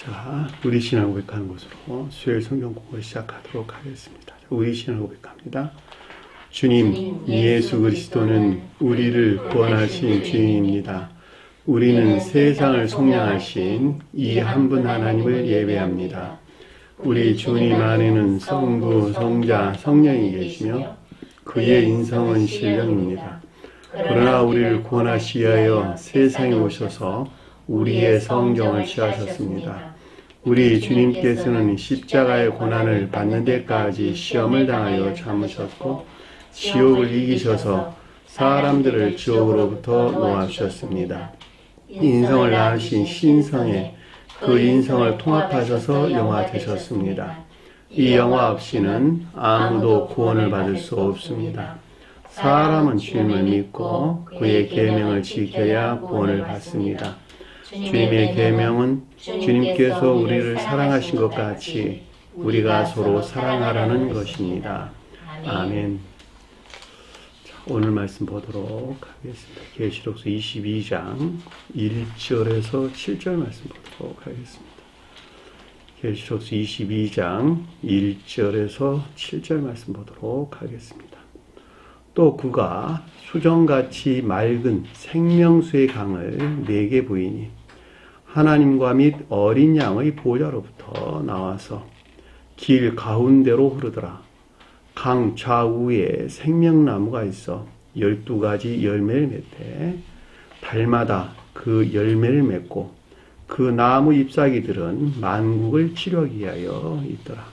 자, 우리 신앙 고백하는 것으로 수요일 성경 공부 시작하도록 하겠습니다. 우리 신앙 고백합니다. 주님, 예수 그리스도는 우리를 구원하신 주님입니다. 우리는 세상을 속량하신 이 한 분 하나님을 예배합니다. 우리 주님 안에는 성부, 성자, 성령이 계시며 그의 인성은 신령입니다. 그러나 우리를 구원하시기 위하여 세상에 오셔서 우리의 성경을 취하셨습니다. 우리 주님께서는 십자가의 고난을 받는 데까지 시험을 당하여 참으셨고 지옥을 이기셔서 사람들을 지옥으로부터 놓아주셨습니다. 인성을 낳으신 신성에 그 인성을 통합하셔서 영화 되셨습니다. 이 영화 없이는 아무도 구원을 받을 수 없습니다. 사람은 주님을 믿고 그의 계명을 지켜야 구원을 받습니다. 주님의 계명은 주님께서 우리를 사랑하신 것 같이 우리가 서로 사랑하라는 것입니다. 아멘. 자, 오늘 말씀 보도록 하겠습니다. 계시록서 22장 1절에서 7절 말씀 보도록 하겠습니다. 계시록서 22장 1절에서 7절 말씀 보도록 하겠습니다. 또 그가 수정같이 맑은 생명수의 강을 내게 보이니 하나님과 및 어린 양의 보좌로부터 나와서 길 가운데로 흐르더라. 강 좌우에 생명나무가 있어 12가지 열매를 맺되 달마다 그 열매를 맺고 그 나무 잎사귀들은 만국을 치료하기 위하여 있더라.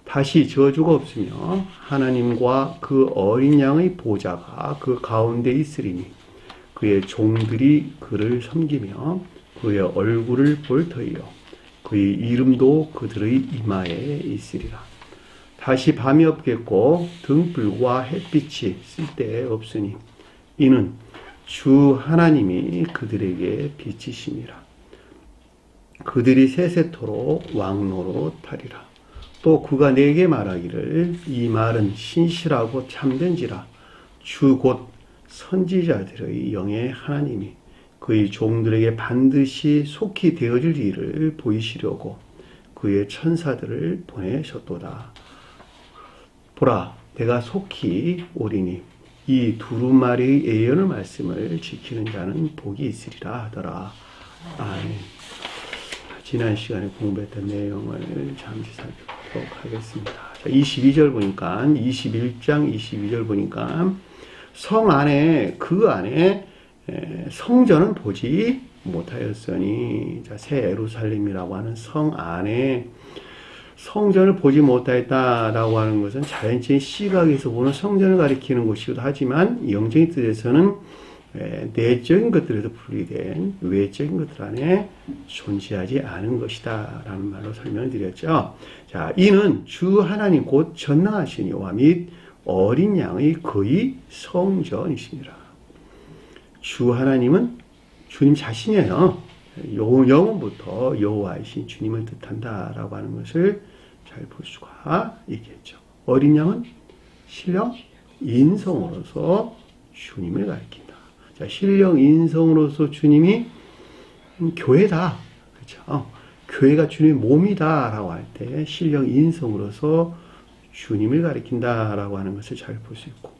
다시 저주가 없으며 하나님과 그 어린 양의 보좌가 그 가운데 있으리니 그의 종들이 그를 섬기며 그의 얼굴을 볼 터이요 그의 이름도 그들의 이마에 있으리라. 다시 밤이 없겠고 등불과 햇빛이 쓸데없으니 이는 주 하나님이 그들에게 빛이심이라. 그들이 세세토록 왕노로 타리라. 또 그가 내게 말하기를 이 말은 신실하고 참된지라. 주 곧 선지자들의 영의 하나님이 그의 종들에게 반드시 속히 되어질 일을 보이시려고 그의 천사들을 보내셨도다. 보라, 내가 속히 오리니 이 두루마리의 예언의 말씀을 지키는 자는 복이 있으리라 하더라. 아멘. 지난 시간에 공부했던 내용을 잠시 살펴보도록 하겠습니다. 자, 22절 보니까 21장 22절 보니까 성 안에 그 안에 성전은 보지 못하였으니, 자, 새 예루살렘이라고 하는 성 안에 성전을 보지 못하였다라고 하는 것은 자연적인 시각에서 보는 성전을 가리키는 것이기도 하지만 영적인 뜻에서는 내적인 것들에서 분리된 외적인 것들 안에 존재하지 않은 것이다 라는 말로 설명을 드렸죠. 자, 이는 주 하나님 곧 전능하신 여호와 및 어린 양의 거의 성전이십니다. 주 하나님은 주님 자신이에요. 영원부터 여호와이신 주님을 뜻한다라고 하는 것을 잘 볼 수가 있겠죠. 어린 양은 신령 인성으로서 주님을 가리킨다. 자, 신령 인성으로서 주님이 교회다. 그렇죠? 교회가 주님의 몸이다라고 할 때 신령 인성으로서 주님을 가리킨다라고 하는 것을 잘 볼 수 있고,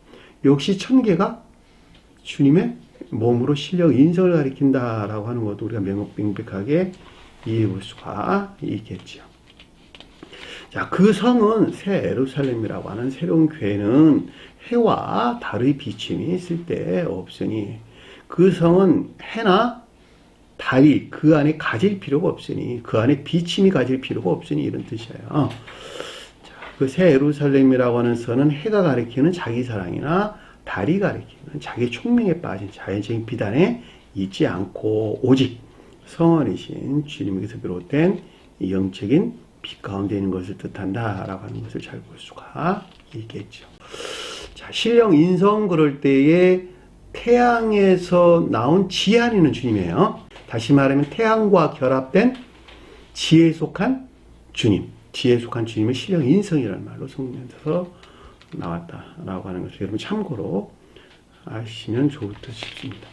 역시 천계가 주님의 몸으로 신령 인성을 가리킨다라고 하는 것도 우리가 명백하게 이해해 볼 수가 있겠죠. 자, 그 성은 새 예루살렘이라고 하는 새로운 교회는 해와 달의 비침이 있을 때 없으니, 그 성은 해나 달이 그 안에 가질 필요가 없으니, 그 안에 비침이 가질 필요가 없으니 이런 뜻이에요. 자, 그 새 예루살렘이라고 하는 성은 해가 가리키는 자기 사랑이나 달이 가리키는 자기 총명에 빠진 자연적인 비단에 있지 않고 오직 성원이신 주님에게서 비롯된 영적인 빛 가운데 있는 것을 뜻한다라고 하는 것을 잘 볼 수가 있겠죠. 자, 신령 인성 그럴 때에 태양에서 나온 지혜 안에 있는 주님이에요. 다시 말하면 태양과 결합된 지혜에 속한 주님, 지혜에 속한 주님을 신령 인성이라는 말로 성경에서 나왔다라고 하는 것을 여러분 참고로 아시면 좋을 듯 싶습니다.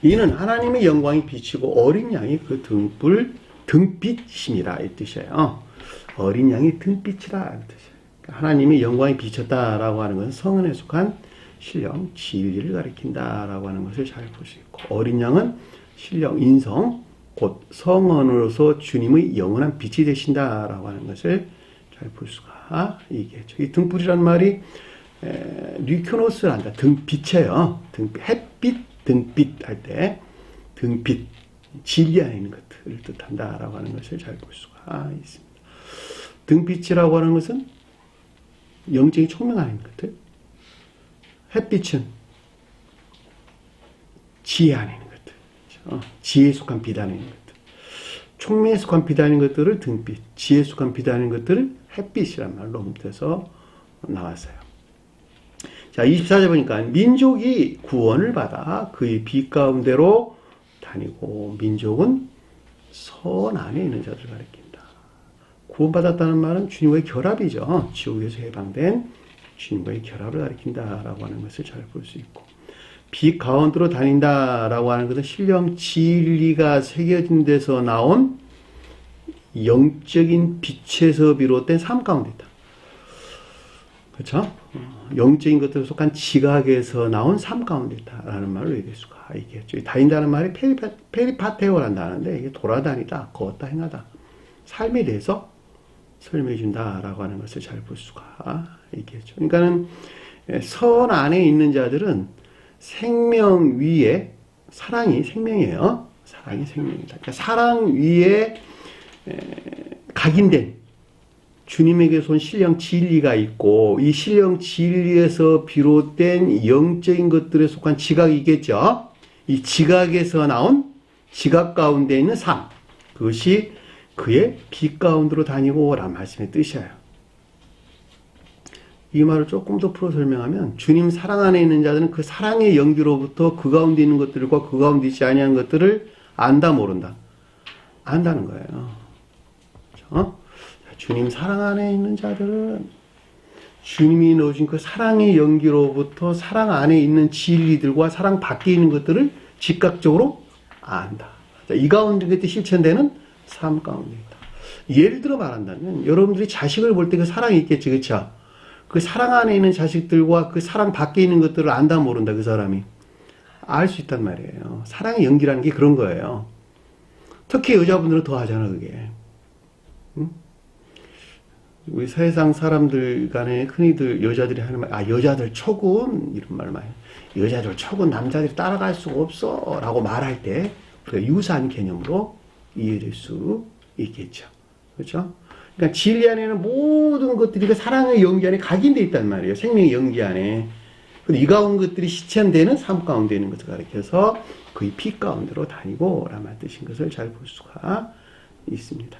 이는 하나님의 영광이 비치고 어린 양이 그 등불 등빛입니다. 이 뜻이에요. 어린 양이 등빛이라 이 뜻이에요. 하나님의 영광이 비쳤다라고 하는 것은 성은에 속한 신령 진리를 가리킨다라고 하는 것을 잘 볼 수 있고, 어린 양은 신령 인성 곧 성언으로서 주님의 영원한 빛이 되신다라고 하는 것을 잘 볼 수가 있겠죠. 이 등불이란 말이 류코노스를 한다. 등빛이에요. 햇빛, 등빛 할 때 등빛, 진리 안에 있는 것들을 뜻한다라고 하는 것을 잘 볼 수가 있습니다. 등빛이라고 하는 것은 영적인 총명 안에 있는 것들, 햇빛은 지혜 안에 있는 것들, 지혜에 속한 빛 안에 있는 것들, 총명에 속한 빛 안에 있는 것들을 등빛, 지혜에 속한 빛 안에 있는 것들을 햇빛이란 말로 옮겨서 나왔어요. 자, 24절 보니까 민족이 구원을 받아 그의 빛 가운데로 다니고, 민족은 선 안에 있는 자들을 가리킨다. 구원받았다는 말은 주님과의 결합이죠. 지옥에서 해방된 주님과의 결합을 가리킨다라고 하는 것을 잘 볼 수 있고, 빛 가운데로 다닌다라고 하는 것은 신령 진리가 새겨진 데서 나온 영적인 빛에서 비롯된 삶 가운데 있다. 그렇죠? 영적인 것들에 속한 지각에서 나온 삶 가운데 있다라는 말로 얘기할 수가 있겠죠. 다닌다는 말이 페리파테오란다 하는데, 이게 돌아다니다, 걷다, 행하다, 삶에 대해서 설명해 준다라고 하는 것을 잘 볼 수가 있겠죠. 그러니까는 선 안에 있는 자들은 생명 위에, 사랑이 생명이에요. 사랑이 생명이다. 그러니까 사랑 위에 각인된 주님에게서 온 신령 진리가 있고, 이 신령 진리에서 비롯된 영적인 것들에 속한 지각이 있겠죠. 이 지각에서 나온 지각 가운데 있는 삶, 그것이 그의 빛 가운데로 다니고 라는 말씀의 뜻이에요. 이 말을 조금 더 풀어 설명하면, 주님 사랑 안에 있는 자들은 그 사랑의 연기로부터 그 가운데 있는 것들과 그 가운데 있지 아니한 것들을 안다, 모른다? 안다는 거예요. 그렇죠? 주님 사랑 안에 있는 자들은 주님이 넣어준 그 사랑의 연기로부터 사랑 안에 있는 진리들과 사랑 밖에 있는 것들을 즉각적으로 안다. 이 가운데 그때 실천되는 삶 가운데 있다. 예를 들어 말한다면, 여러분들이 자식을 볼 때 그 사랑이 있겠지, 그렇죠? 그 사랑 안에 있는 자식들과 그 사랑 밖에 있는 것들을 안다, 모른다, 그 사람이 알 수 있단 말이에요. 사랑의 연기라는 게 그런 거예요. 특히 여자분들은 더 하잖아, 그게. 응? 우리 세상 사람들 간에 흔히들 여자들이 하는 말, 여자들 촉은, 이런 말 많이, 여자들 촉은 남자들이 따라갈 수가 없어 라고 말할 때 우리가 유사한 개념으로 이해될 수 있겠죠. 그렇죠? 그러니까 진리 안에는 모든 것들이 그 사랑의 연기 안에 각인되어 있단 말이에요. 생명의 연기 안에. 이 가운데 것들이 실천되는 삶 가운데 있는 것을 가리켜서 그의 빛 가운데로 다니고 라는 뜻인 것을 잘 볼 수가 있습니다.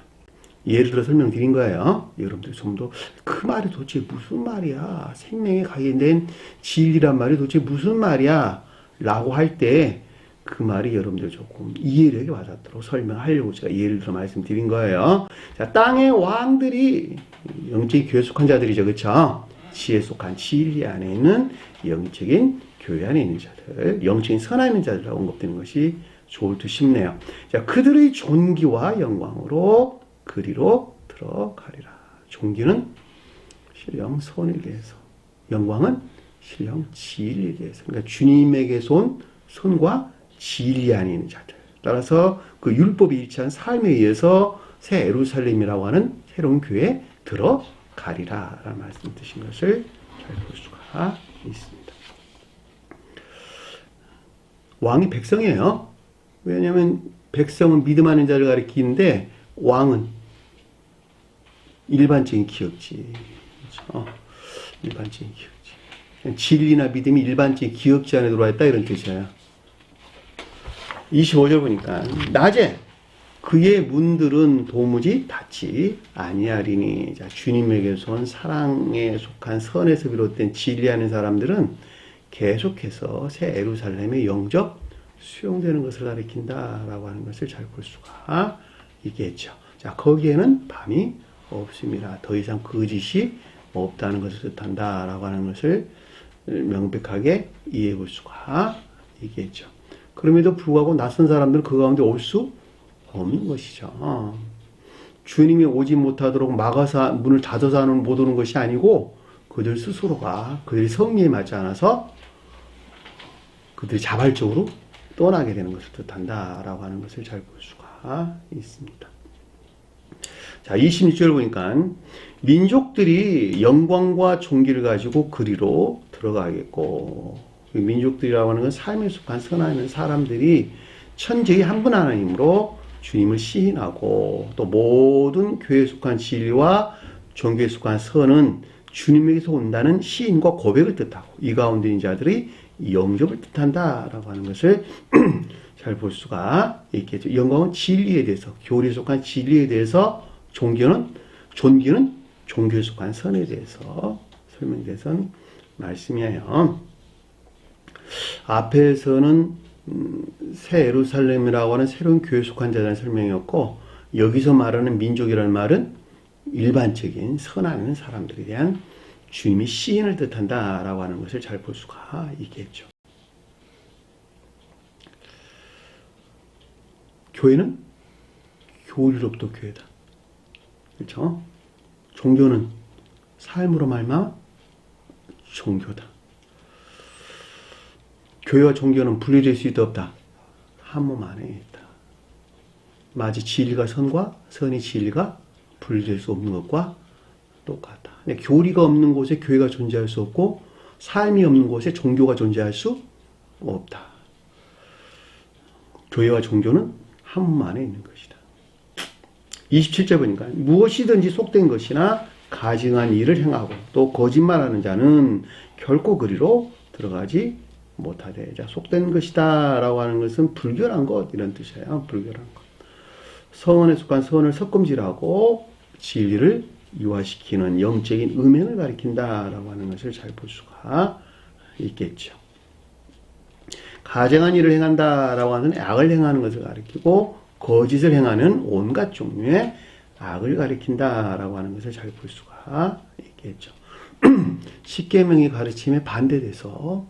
예를 들어 설명드린 거예요. 여러분들 좀 더 그 말이 도대체 무슨 말이야? 생명에 각인된 진리란 말이 도대체 무슨 말이야? 라고 할 때 그 말이 여러분들 조금 이해력이 와닿도록 설명하려고 제가 예를 들어 말씀드린 거예요. 자, 땅의 왕들이 영적인 교회에 속한 자들이죠. 그렇죠? 지혜에 속한 진리 안에 있는 영적인 교회 안에 있는 자들, 영적인 선 안에 있는 자들이라고 언급되는 것이 좋을 듯 싶네요. 자, 그들의 존귀와 영광으로 그리로 들어가리라. 존귀는 신령 선을 위해서, 영광은 신령 진리에 대해서. 그러니까 주님에게서 온 선과 진리 안에 있는 자들. 따라서 그 율법이 일치한 삶에 의해서 새 예루살렘이라고 하는 새로운 교회에 들어가리라 라는 말씀 뜻인 것을 잘 볼 수가 있습니다. 왕이 백성이에요. 왜냐하면 백성은 믿음하는 자를 가리키는데, 왕은 일반적인 기업지. 그렇죠? 일반적인 기업지. 진리나 믿음이 일반적인 기업지 안에 들어와 있다, 이런 뜻이에요. 25절 보니까, 낮에 그의 문들은 도무지 닫지 아니하리니. 자, 주님에게서 온 사랑에 속한 선에서 비롯된 진리하는 사람들은 계속해서 새 예루살렘의 영접 수용되는 것을 가리킨다라고 하는 것을 잘 볼 수가 있겠죠. 자, 거기에는 밤이 없습니다. 더 이상 거짓이 없다는 것을 뜻한다라고 하는 것을 명백하게 이해해 볼 수가 있겠죠. 그럼에도 불구하고 낯선 사람들은 그 가운데 올 수 없는 것이죠. 주님이 오지 못하도록 막아서 문을 닫아서 못 오는 것이 아니고 그들 스스로가 그들이 성리에 맞지 않아서 그들이 자발적으로 떠나게 되는 것을 뜻한다라고 하는 것을 잘 볼 수가 있습니다. 자, 26절 보니까 민족들이 영광과 존귀를 가지고 그리로 들어가겠고, 민족들이라고 하는 건 삶에 속한 선한 사람들이 천지의 한 분 하나님으로 주님을 시인하고 또 모든 교회에 속한 진리와 종교에 속한 선은 주님에게서 온다는 시인과 고백을 뜻하고 이 가운데 있는 자들이 영접을 뜻한다라고 하는 것을 잘 볼 수가 있겠죠. 영광은 진리에 대해서, 교리에 속한 진리에 대해서, 존귀는 종교에 속한 선에 대해서 설명돼서 말씀이에요. 앞에서는 새 예루살렘이라고 하는 새로운 교회에 속한 자라는 설명이었고, 여기서 말하는 민족이라는 말은 일반적인 선한 사람들에 대한 주님이 시인을 뜻한다라고 하는 것을 잘 볼 수가 있겠죠. 교회는 교리로부터 교회다. 그렇죠? 종교는 삶으로 말미암아 종교다. 교회와 종교는 분리될 수 없다. 한 몸 안에 있다. 마치 진리가 선과 선이 진리가 분리될 수 없는 것과 똑같다. 교리가 없는 곳에 교회가 존재할 수 없고 삶이 없는 곳에 종교가 존재할 수 없다. 교회와 종교는 한 몸 안에 있는 것이다. 27절 보니까 무엇이든지 속된 것이나 가증한 일을 행하고 또 거짓말하는 자는 결코 그리로 들어가지 못하되. 자, 속된 것이다 라고 하는 것은 불결한 것 이런 뜻이에요. 불결한 것. 성언에 속한 선을 섭금질하고 진리를 유화시키는 영적인 음행을 가리킨다 라고 하는 것을 잘 볼 수가 있겠죠. 가증한 일을 행한다 라고 하는 악을 행하는 것을 가리키고 거짓을 행하는 온갖 종류의 악을 가리킨다 라고 하는 것을 잘 볼 수가 있겠죠. 십계명의 가르침에 반대돼서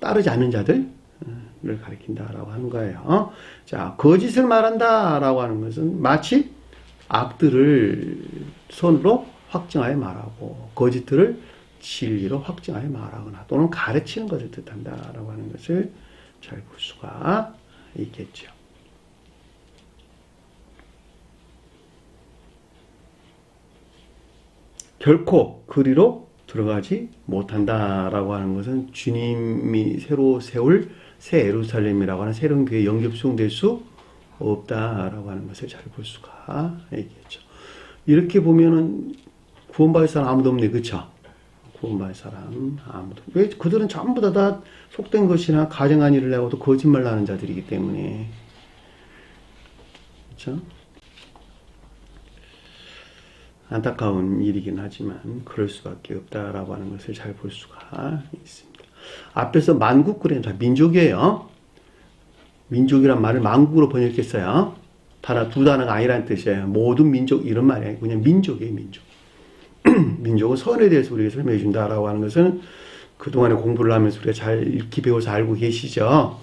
따르지 않는 자들을 가리킨다라고 하는 거예요. 자, 거짓을 말한다라고 하는 것은 마치 악들을 선으로 확증하여 말하고 거짓들을 진리로 확증하여 말하거나 또는 가르치는 것을 뜻한다라고 하는 것을 잘 볼 수가 있겠죠. 결코 그리로 들어가지 못한다라고 하는 것은 주님이 새로 세울 새 예루살렘이라고 하는 새로운 교회에 영접 수용될 수 없다라고 하는 것을 잘 볼 수가 있겠죠. 이렇게 보면은 구원받을 사람 아무도 없네, 그렇죠? 구원받을 사람 아무도. 왜? 그들은 전부 다 속된 것이나 가증한 일을 하고도 거짓말 하는 자들이기 때문에, 그렇죠? 안타까운 일이긴 하지만 그럴 수밖에 없다라고 하는 것을 잘 볼 수가 있습니다. 앞에서 만국그래 다 민족이에요. 민족이란 말을 만국으로 번역했어요. 두 단어가 아니라는 뜻이에요. 모든 민족 이런 말이에요. 그냥 민족이에요, 민족. 민족은 선에 대해서 우리에게 설명해 준다라고 하는 것은 그동안에 공부를 하면서 우리가 잘 읽기 배워서 알고 계시죠.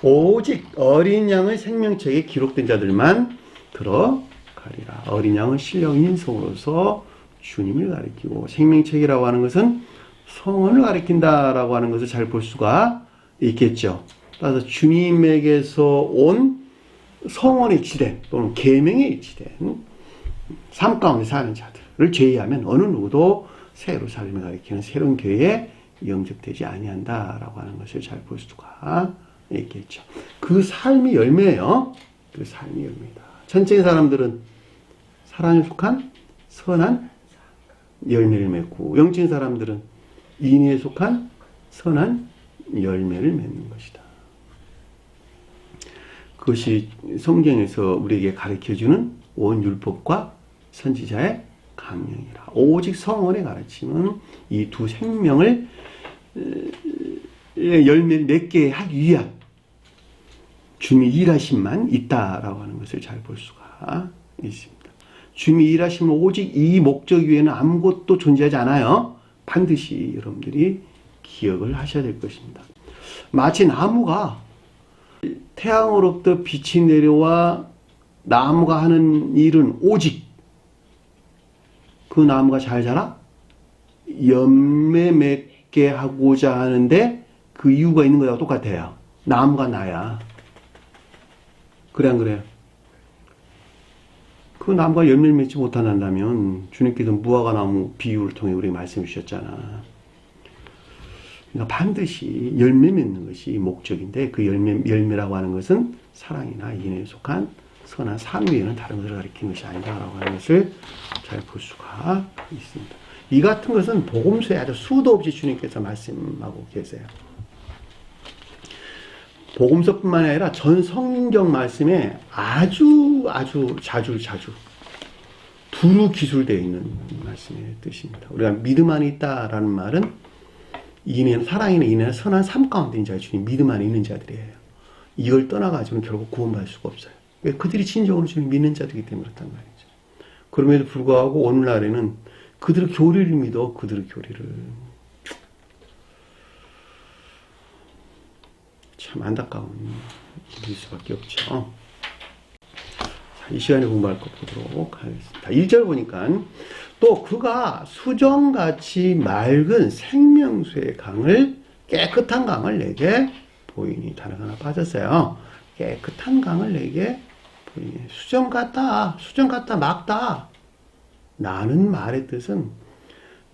오직 어린 양의 생명책에 기록된 자들만 들어가리라. 어린 양은 신령인 성으로서 주님을 가리키고, 생명책이라고 하는 것은 성언을 가리킨다라고 하는 것을 잘 볼 수가 있겠죠. 따라서 주님에게서 온 성언에 일치된 또는 계명에 일치된 삶 가운데 사는 자들을 제외하면 어느 누구도 새 예루살렘을 가리키는 새로운 교회에 영접되지 아니한다라고 하는 것을 잘 볼 수가 있겠죠. 그 삶이 열매예요. 그 삶이 열매다. 천체의 사람들은 사랑에 속한 선한 열매를 맺고, 영적인 사람들은 인의에 속한 선한 열매를 맺는 것이다. 그것이 성경에서 우리에게 가르쳐주는 온 율법과 선지자의 강령이라. 오직 성언의 가르침은 이 두 생명을 열매를 맺게 하기 위한 주님의 일하심만 있다라고 하는 것을 잘 볼 수가 있습니다. 주님의 일하심은 오직 이 목적 외에는 아무것도 존재하지 않아요. 반드시 여러분들이 기억을 하셔야 될 것입니다. 마치 나무가 태양으로부터 빛이 내려와 나무가 하는 일은 오직 그 나무가 잘 자라? 열매 맺게 하고자 하는데 그 이유가 있는 거하고 똑같아요. 나무가 나야. 그래 안 그래요? 그 나무가 열매를 맺지 못한다면 주님께서 무화과 나무 비유를 통해 우리 말씀해 주셨잖아. 그러니까 반드시 열매 맺는 것이 목적인데 그 열매라고 하는 것은 사랑이나 인애에 속한 선한 산 외에는 다른 것을 가리키는 것이 아니다라고 하는 것을 잘 볼 수가 있습니다. 이 같은 것은 복음서에 아주 수도 없이 주님께서 말씀하고 계세요. 복음서뿐만 아니라 전 성경 말씀에 아주 자주 두루 기술되어 있는 말씀의 뜻입니다. 우리가 믿음 안에 있다라는 말은 인애는 사랑이나 인애나 선한 삶 가운데 있는 자가 주님 믿음 안에 있는 자들이에요. 이걸 떠나가지고는 결국 구원받을 수가 없어요. 왜? 그들이 진정으로 주님 믿는 자들이기 때문에 그렇단 말이죠. 그럼에도 불구하고 오늘날에는 그들의 교리를 믿어 그들의 교리를 참 안타까운 일일 수밖에 없죠. 자, 이 시간에 공부할 것 보도록 하겠습니다. 1절 보니까 또 그가 수정같이 맑은 생명수의 강을 깨끗한 강을 내게 보이니 단어가 하나 빠졌어요. 깨끗한 강을 내게 보이니 수정 같다 맑다 라는 말의 뜻은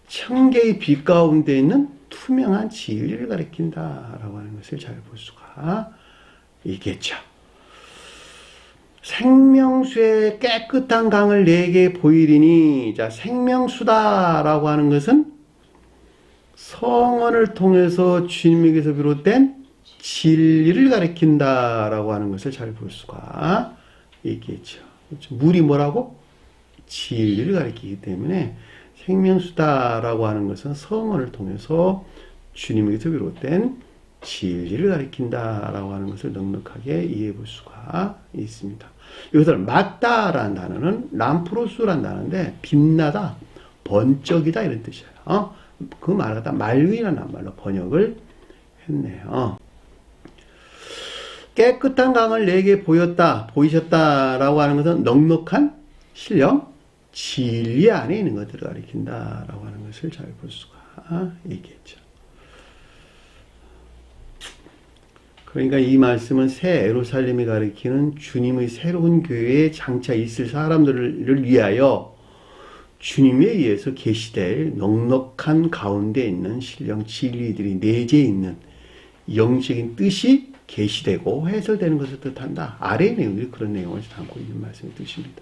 청계의 빛 가운데 있는 투명한 진리를 가리킨다라고 하는 것을 잘 볼 수가 있겠죠. 생명수의 깨끗한 강을 내게 보이리니, 자, 생명수다라고 하는 것은 성언을 통해서 주님에게서 비롯된 진리를 가리킨다라고 하는 것을 잘 볼 수가 있겠죠. 물이 뭐라고? 진리를 가리키기 때문에 생명수다라고 하는 것은 성언을 통해서 주님에게서 비롯된 진리를 가리킨다라고 하는 것을 넉넉하게 이해해 볼 수가 있습니다. 여기서 맑다라는 단어는 람프로스라는 단어인데 빛나다, 번쩍이다 이런 뜻이에요. 그 말을 갖다 맑음이라는 말로 번역을 했네요. 깨끗한 강을 내게 보이셨다라고 하는 것은 넉넉한 신령, 진리 안에 있는 것들을 가리킨다라고 하는 것을 잘 볼 수가 있겠죠. 그러니까 이 말씀은 새 예루살렘이 가리키는 주님의 새로운 교회에 장차 있을 사람들을 위하여 주님에 의해서 계시될 넉넉한 가운데 있는 신령 진리들이 내재해 있는 영적인 뜻이 계시되고 해설되는 것을 뜻한다. 아래의 내용들이 그런 내용을 담고 있는 말씀의 뜻입니다.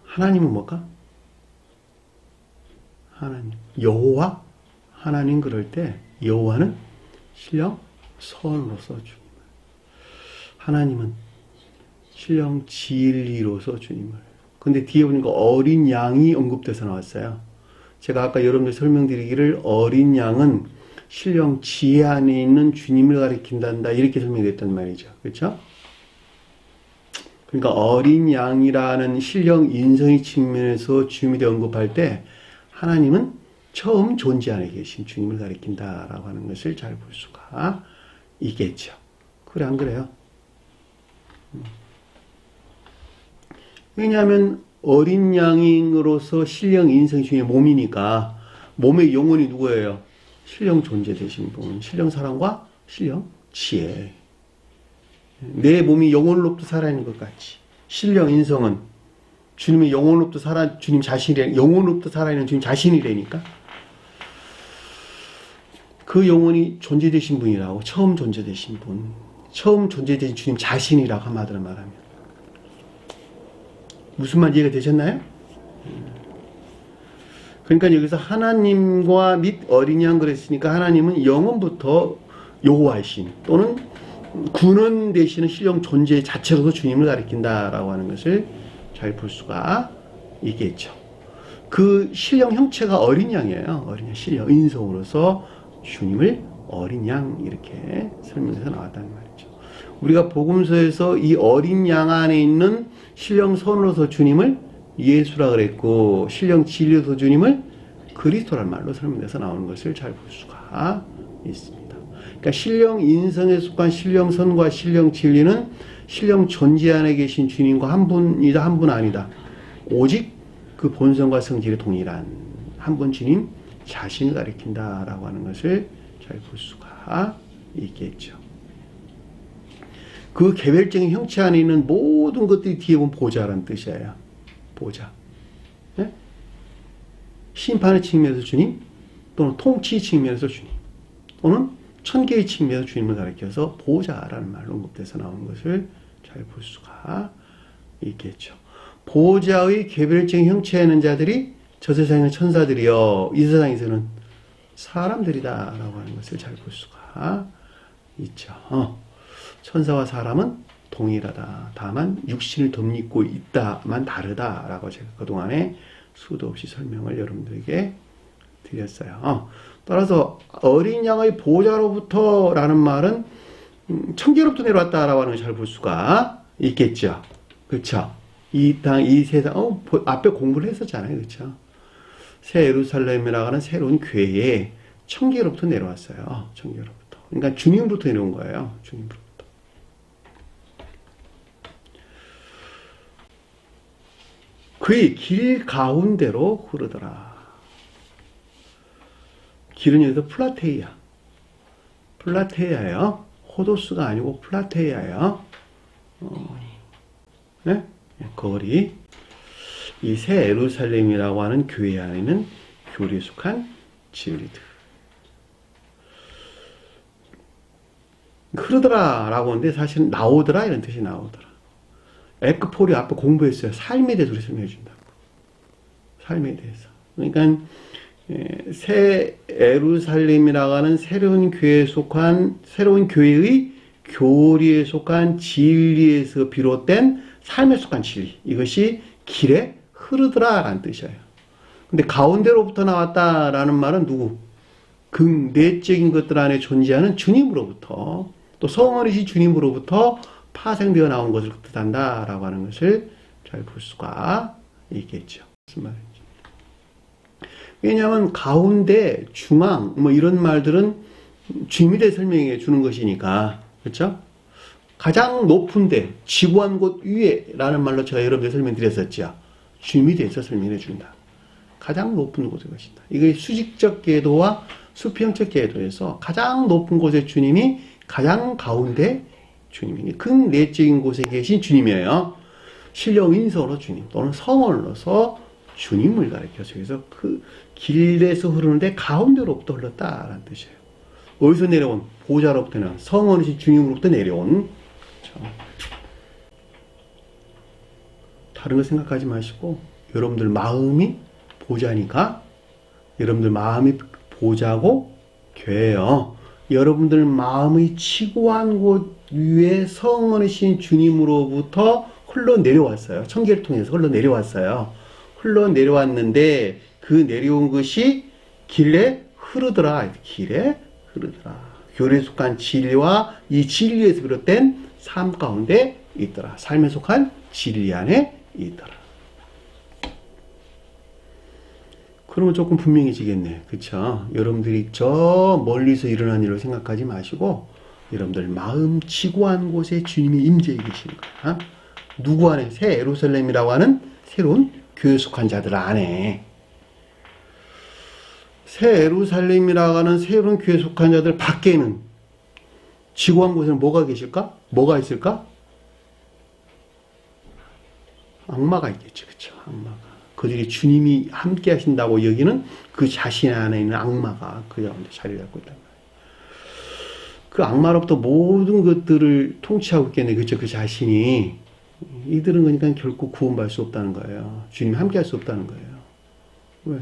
하나님은 뭘까? 하나님, 여호와 하나님 그럴 때 여호와는 신령 선으로서 주님을, 하나님은 신령 진리로서 주님을. 근데 뒤에 보니까 어린 양이 언급돼서 나왔어요. 제가 아까 여러분들 설명드리기를 어린 양은 신령 지혜 안에 있는 주님을 가리킨단다 이렇게 설명됐단 말이죠. 그렇죠? 그러니까 어린 양이라는 신령 인성의 측면에서 주님에 언급할 때 하나님은 처음 존재 안에 계신 주님을 가리킨다라고 하는 것을 잘 볼 수가 있겠죠. 그래 안 그래요? 왜냐하면 어린 양으로서 신령 인성 중에 몸이니까 몸의 영혼이 누구예요? 신령 존재 되신 분, 신령 사랑과 신령 지혜. 내 몸이 영혼으로부터 살아있는 것 같이 신령 인성은 주님의 영혼으로부터 주님 자신이 영혼으로부터 살아있는 주님 자신이라니까 그 영혼이 존재되신 분이라고. 처음 존재되신 분, 처음 존재되신 주님 자신이라고 한마디로 말하면 무슨 말 이해가 되셨나요? 그러니까 여기서 하나님과 및 어린 양 그랬으니까 하나님은 영원부터 여호와이신 또는 군원 되시는 신령 존재 자체로서 주님을 가리킨다라고 하는 것을 잘 볼 수가 있겠죠. 그 신령 형체가 어린 양이에요. 어린 양, 신령 인성으로서 주님을 어린 양 이렇게 설명해서 나왔다는 말이죠. 우리가 복음서에서 이 어린 양 안에 있는 신령 선으로서 주님을 예수라 그랬고 신령 진리로서 주님을 그리스도란 말로 설명해서 나오는 것을 잘 볼 수가 있습니다. 그러니까 신령 인성에 속한 신령 선과 신령 진리는 신령 존재 안에 계신 주님과 한 분이다, 한 분 아니다. 오직 그 본성과 성질이 동일한 한 분 주님 자신을 가리킨다라고 하는 것을 잘 볼 수가 있겠죠. 그 개별적인 형체 안에 있는 모든 것들이 뒤에 보면 보좌라는 뜻이에요. 보좌. 네? 심판의 측면에서 주님, 또는 통치 측면에서 주님, 또는 천계의 측면에서 주님을 가리켜서 보좌라는 말로 언급돼서 나오는 것을 잘 볼 수가 있겠죠. 보좌의 개별적인 형체에 있는 자들이 저 세상의 천사들이여 이 세상에서는 사람들이다라고 하는 것을 잘 볼 수가 있죠. 천사와 사람은 동일하다. 다만 육신을 덧입고 있다만 다르다라고 제가 그동안에 수도 없이 설명을 여러분들에게 드렸어요. 따라서 어린 양의 보좌로부터 라는 말은 천계로부터 내려왔다라고 하는 걸 잘 볼 수가 있겠죠. 그렇죠? 이 세상, 앞에 공부를 했었잖아요. 그렇죠? 새 예루살렘이라고 하는 새로운 교회에 천계로부터 내려왔어요. 천계로부터. 그러니까 주님으로부터 내려온 거예요. 주님으로부터. 그의 길 가운데로 흐르더라. 길은 여기서 플라테이아예요. 호도스가 아니고 플라테이아예요. 네? 거리. 이 새 예루살렘이라고 하는 교회 안에는 교리에 속한 진리들. 흐르더라 라고 하는데 사실은 나오더라 이런 뜻이 나오더라. 에크포리 앞에 공부했어요. 삶에 대해서 우리 설명해 준다고. 삶에 대해서. 그러니까 새 예루살렘이라고 하는 새로운 교회에 속한 새로운 교회의 교리에 속한 진리에서 비롯된 삶에 속한 진리. 이것이 길에 흐르더라라는 뜻이에요. 근데 가운데로부터 나왔다라는 말은 누구? 그 내적인 것들 안에 존재하는 주님으로부터 또 성원이신 주님으로부터 파생되어 나온 것을 뜻한다라고 하는 것을 잘 볼 수가 있겠죠. 무슨 말인지. 왜냐하면 가운데, 중앙 뭐 이런 말들은 주님에 대해 설명해 주는 것이니까 그렇죠? 가장 높은 데, 지구한 곳 위에라는 말로 제가 여러분께 설명드렸었죠. 주님에 대해서 설명해 준다. 가장 높은 곳의 것이다. 이게 수직적 궤도와 수평적 궤도에서 가장 높은 곳의 주님이 가장 가운데 주님이 극내적인 곳에 계신 주님이에요. 신령 인성으로 주님 또는 성원으로서 주님을 가리켜서 여기서 그 길에서 흐르는데 가운데로부터 흘렀다라는 뜻이에요. 어디서 내려온? 보좌로부터 내려온 성원이신 주님으로부터 내려온. 그렇죠. 다른 거 생각하지 마시고 여러분들 마음이 보좌니까 여러분들 마음이 보좌고 교회예요. 여러분들 마음의 치고한 곳 위에 성원이신 주님으로부터 흘러내려왔어요. 천계를 통해서 흘러내려왔어요. 흘러내려왔는데 그 내려온 것이 길에 흐르더라. 길에 흐르더라. 교리에 속한 진리와 이 진리에서 비롯된 삶 가운데 있더라. 삶에 속한 진리 안에 있더라. 그러면 조금 분명해지겠네. 그쵸? 여러분들이 저 멀리서 일어난 일을 생각하지 마시고 여러분들 마음 치고한 곳에 주님이 임재해 계시는 거야. 누구 안에? 새 예루살렘이라고 하는 새로운 교회에 속한 자들 안에. 새 예루살렘이라고 하는 새로운 교회에 속한 자들 밖에는 지구한 곳에는 뭐가 계실까? 뭐가 있을까? 악마가 있겠죠. 그쵸? 악마가. 그들이 주님이 함께 하신다고 여기는 그 자신 안에 있는 악마가 그 가운데 자리를 잡고 있단 말이에요. 그 악마로부터 모든 것들을 통치하고 있겠네. 그렇죠? 그 자신이. 이들은 그러니까 결코 구원받을 수 없다는 거예요. 주님 함께 할 수 없다는 거예요. 왜?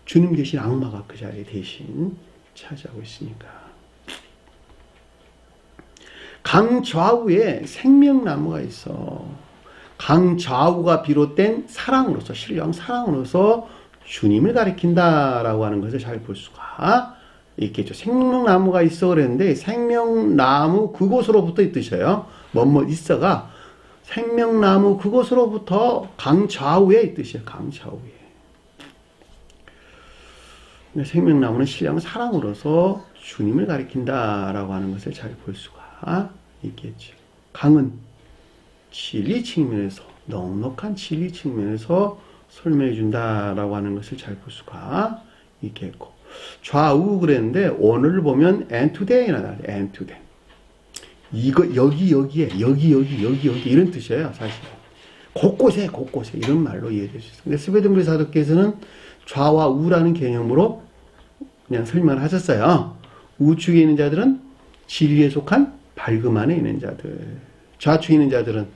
주님 대신 악마가 그 자리에 대신 차지하고 있으니까. 강 좌우에 생명나무가 있어. 강 좌우가 비롯된 사랑으로서, 신령 사랑으로서 주님을 가리킨다라고 하는 것을 잘 볼 수가 있겠죠. 생명나무가 있어 그랬는데 생명나무 그곳으로부터 이 뜻이에요. 뭐뭐 있어가 생명나무 그곳으로부터 강 좌우에 이 뜻이에요. 강 좌우에. 생명나무는 신령 사랑으로서 주님을 가리킨다라고 하는 것을 잘 볼 수가 있겠죠. 강은 진리 측면에서, 넉넉한 진리 측면에서 설명해 준다라고 하는 것을 잘 볼 수가 있겠고, 좌우 그랬는데 오늘을 보면 and today나 달라요. and today. 이거 여기에 여기 이런 뜻이에요. 사실 곳곳에 이런 말로 이해될 수 있어요. 근데 스웨덴부리 사도께서는 좌와 우라는 개념으로 그냥 설명을 하셨어요. 우측에 있는 자들은 진리에 속한 밝음 안에 있는 자들, 좌측에 있는 자들은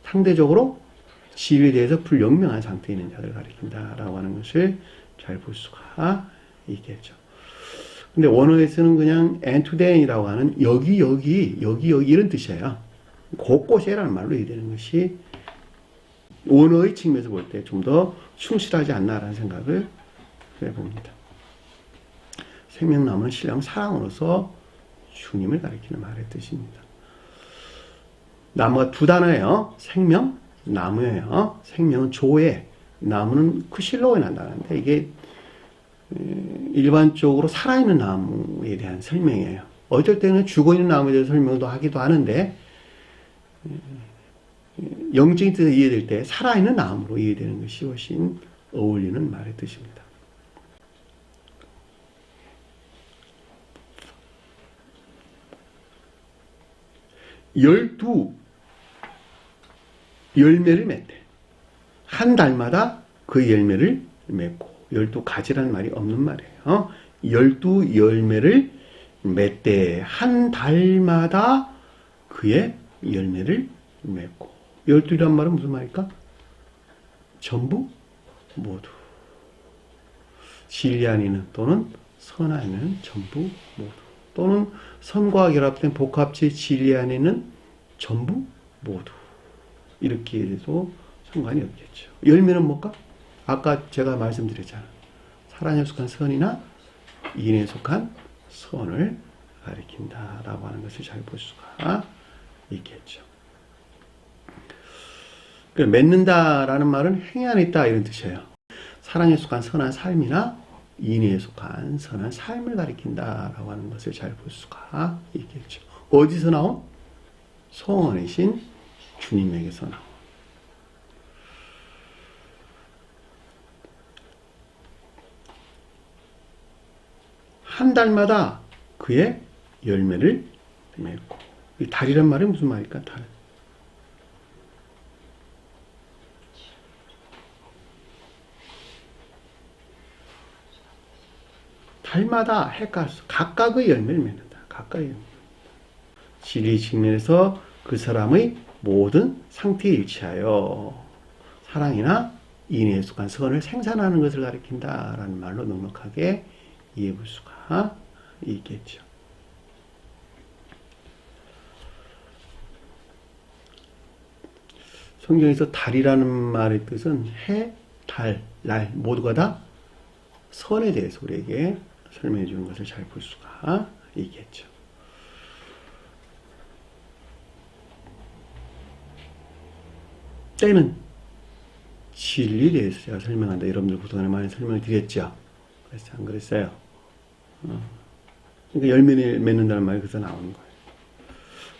상대적으로 진리에 대해서 불명명한 상태에 있는 자들을 가리킨다라고 하는 것을 잘 볼 수가 있겠죠. 근데 원어에서는 그냥 and today라고 하는 여기 이런 뜻이에요. 곳곳에라는 말로 이해되는 것이 원어의 측면에서 볼 때 좀 더 충실하지 않나라는 생각을 해봅니다. 생명나무는 신령 사랑으로서 주님을 가리키는 말의 뜻입니다. 나무가 두 단어예요. 생명, 나무예요. 생명은 조에, 나무는 쿠실로에 난다는데 이게 일반적으로 살아있는 나무에 대한 설명이에요. 어쩔 때는 죽어있는 나무에 대해서 설명도 하기도 하는데 영적인 뜻에 이해될 때 살아있는 나무로 이해되는 것이 훨씬 어울리는 말의 뜻입니다. 열두 열매를 맺대. 한 달마다 그 열매를 맺고, 12가지라는 말이 없는 말이에요. 12열매를 맺되 한 달마다 그의 열매를 맺고. 12이란 말은 무슨 말일까? 전부 모두. 진리 안에는 또는 선 안에는 전부 모두. 또는 선과 결합된 복합체 진리 안에는 전부 모두. 이렇게 해도 상관이 없겠죠. 열매는 뭘까? 아까 제가 말씀드렸잖아요. 사랑에 속한 선이나 인에 속한 선을 가리킨다라고 하는 것을 잘 볼 수가 있겠죠. 맺는다라는 말은 행위 안에 있다 이런 뜻이에요. 사랑에 속한 선한 삶이나 인에 속한 선한 삶을 가리킨다라고 하는 것을 잘 볼 수가 있겠죠. 어디서 나온? 성원이신 주님에게서 나온. 한 달마다 그의 열매를 맺고. 이 달이란 말이 무슨 말일까? 달. 달마다 해가 각각의 열매를 맺는다. 각각의 열매. 진리 측면에서 그 사람의 모든 상태에 일치하여 사랑이나 인에 속한 선을 생산하는 것을 가리킨다라는 말로 넉넉하게 이해해 볼 수가 있겠죠. 성경에서 달이라는 말의 뜻은 해, 달, 날 모두가 다 선에 대해서 우리에게 설명해 주는 것을 잘 볼 수가 있겠죠. 때는 진리에 대해서 제가 설명한다. 여러분들 그동안에 많이 설명을 드렸죠. 그래서 안 그랬어요. 그러니까 열매를 맺는다는 말이 그래서 나오는 거예요.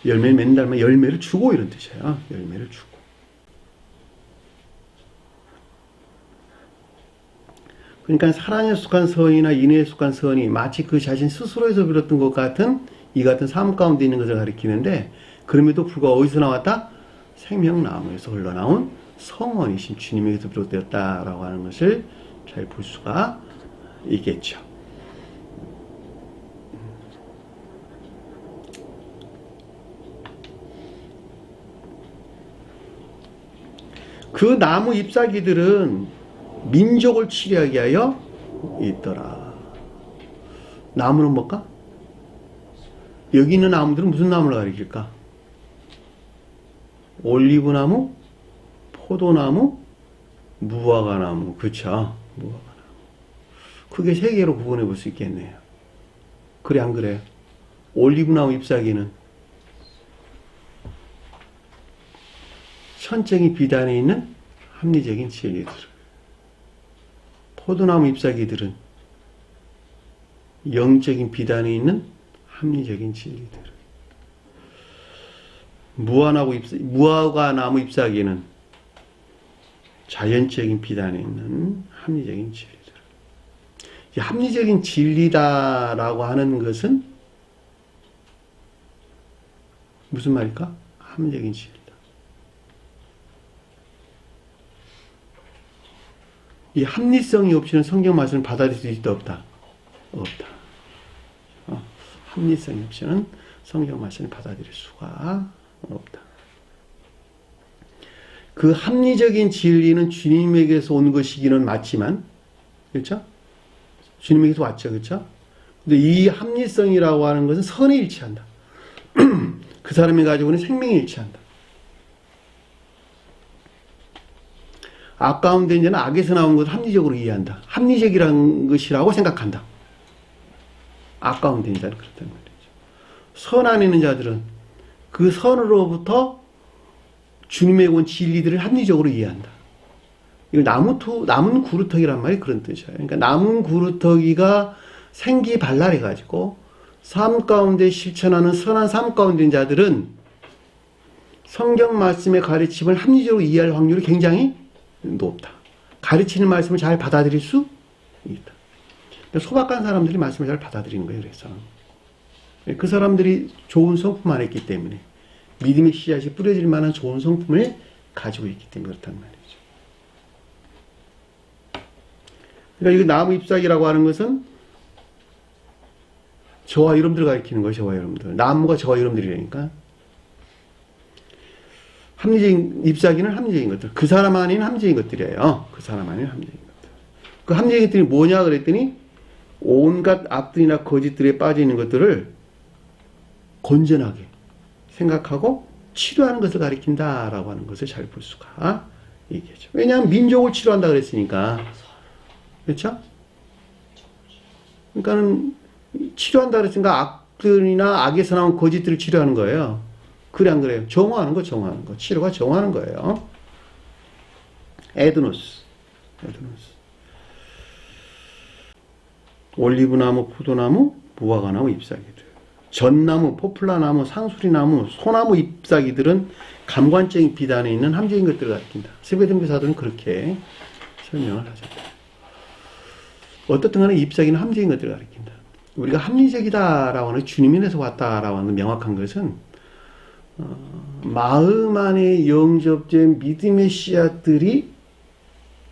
열매를 맺는다는 말은 열매를 주고 이런 뜻이에요. 열매를 주고. 그러니까 사랑에 속한 선이나 인애에 속한 선이 마치 그 자신 스스로에서 비롯된 것 같은 이 같은 삶 가운데 있는 것을 가리키는데, 그럼에도 불구하고 어디서 나왔다? 생명나무에서 흘러나온 성원이신 주님에게서 비롯되었다라고 하는 것을 잘 볼 수가 있겠죠. 그 나무 잎사귀들은 민족을 치료하게 하여 있더라. 나무는 뭘까? 여기 있는 나무들은 무슨 나무를 가리킬까? 올리브나무, 포도나무, 무화과나무. 그쵸? 무화과나무. 크게 세 개로 구분해 볼 수 있겠네요. 그래, 안 그래요? 올리브나무 잎사귀는 천적인 비단에 있는 합리적인 진리들. 포도나무 잎사귀들은 영적인 비단에 있는 합리적인 진리들. 무화과 나무 잎사귀는 자연적인 비단에 있는 합리적인 진리들. 이 합리적인 진리다라고 하는 것은 무슨 말일까? 합리적인 진리다. 이 합리성이 없이는 성경 말씀을 받아들일 수 있다, 없다? 없다. 합리성이 없이는 성경 말씀을 받아들일 수가 없다. 그 합리적인 진리는 주님에게서 온 것이기는 맞지만, 그렇죠? 주님에게서 왔죠, 그렇죠? 근데 이 합리성이라고 하는 것은 선에 일치한다. 그 사람이 가지고 있는 생명에 일치한다. 악 가운데 이제는 악에서 나온 것을 합리적으로 이해한다. 합리적이라는 것이라고 생각한다. 악 가운데 있는 자는 그렇단 말이죠. 선 안에 있는 자들은 그 선으로부터 주님의 온 진리들을 합리적으로 이해한다. 이걸 남은 구루터기란 말이 그런 뜻이에요. 그러니까 남은 구루터기가 생기발랄해가지고 삶 가운데 실천하는 선한 삶 가운데 있는 자들은 성경 말씀의 가르침을 합리적으로 이해할 확률이 굉장히 높다. 가르치는 말씀을 잘 받아들일 수 있다. 소박한 사람들이 말씀을 잘 받아들이는 거예요. 그래서 그 사람들이 좋은 성품 안에 있기 때문에 믿음의 씨앗이 뿌려질 만한 좋은 성품을 가지고 있기 때문에 그렇단 말이죠. 그러니까 이 나무 잎사귀라고 하는 것은 저와 여러분들 가리키는 거예요. 저와 여러분들. 나무가 저와 여러분들이라니까. 합리적인 잎사귀는 합리적인 것들. 그 사람 안에는 합리적인 것들이에요. 그 사람 안에는 합리적인 것들. 그 합리적인 것들이 뭐냐 그랬더니 온갖 악들이나 거짓들에 빠져 있는 것들을 건전하게 생각하고 치료하는 것을 가리킨다라고 하는 것을 잘 볼 수가 있겠죠. 왜냐하면 민족을 치료한다 그랬으니까. 그렇죠? 그러니까는 치료한다 그랬으니까 악들이나 악에서 나온 거짓들을 치료하는 거예요. 그래 안 그래요? 정화하는 거. 치료가 정화하는 거예요. 에드노스. 올리브나무, 포도나무, 무화과나무 잎사귀들. 전나무, 포플라나무, 상수리나무, 소나무 잎사귀들은 감관적인 비단에 있는 합리적인 것들을 가리킨다. 세계등교사들은 그렇게 설명을 하셨다. 어떻든 간에 잎사귀는 합리적인 것들을 가리킨다. 우리가 합리적이다라고 하는 주님에서 왔다라고 하는 명확한 것은 마음 안에 영접된 믿음의 씨앗들이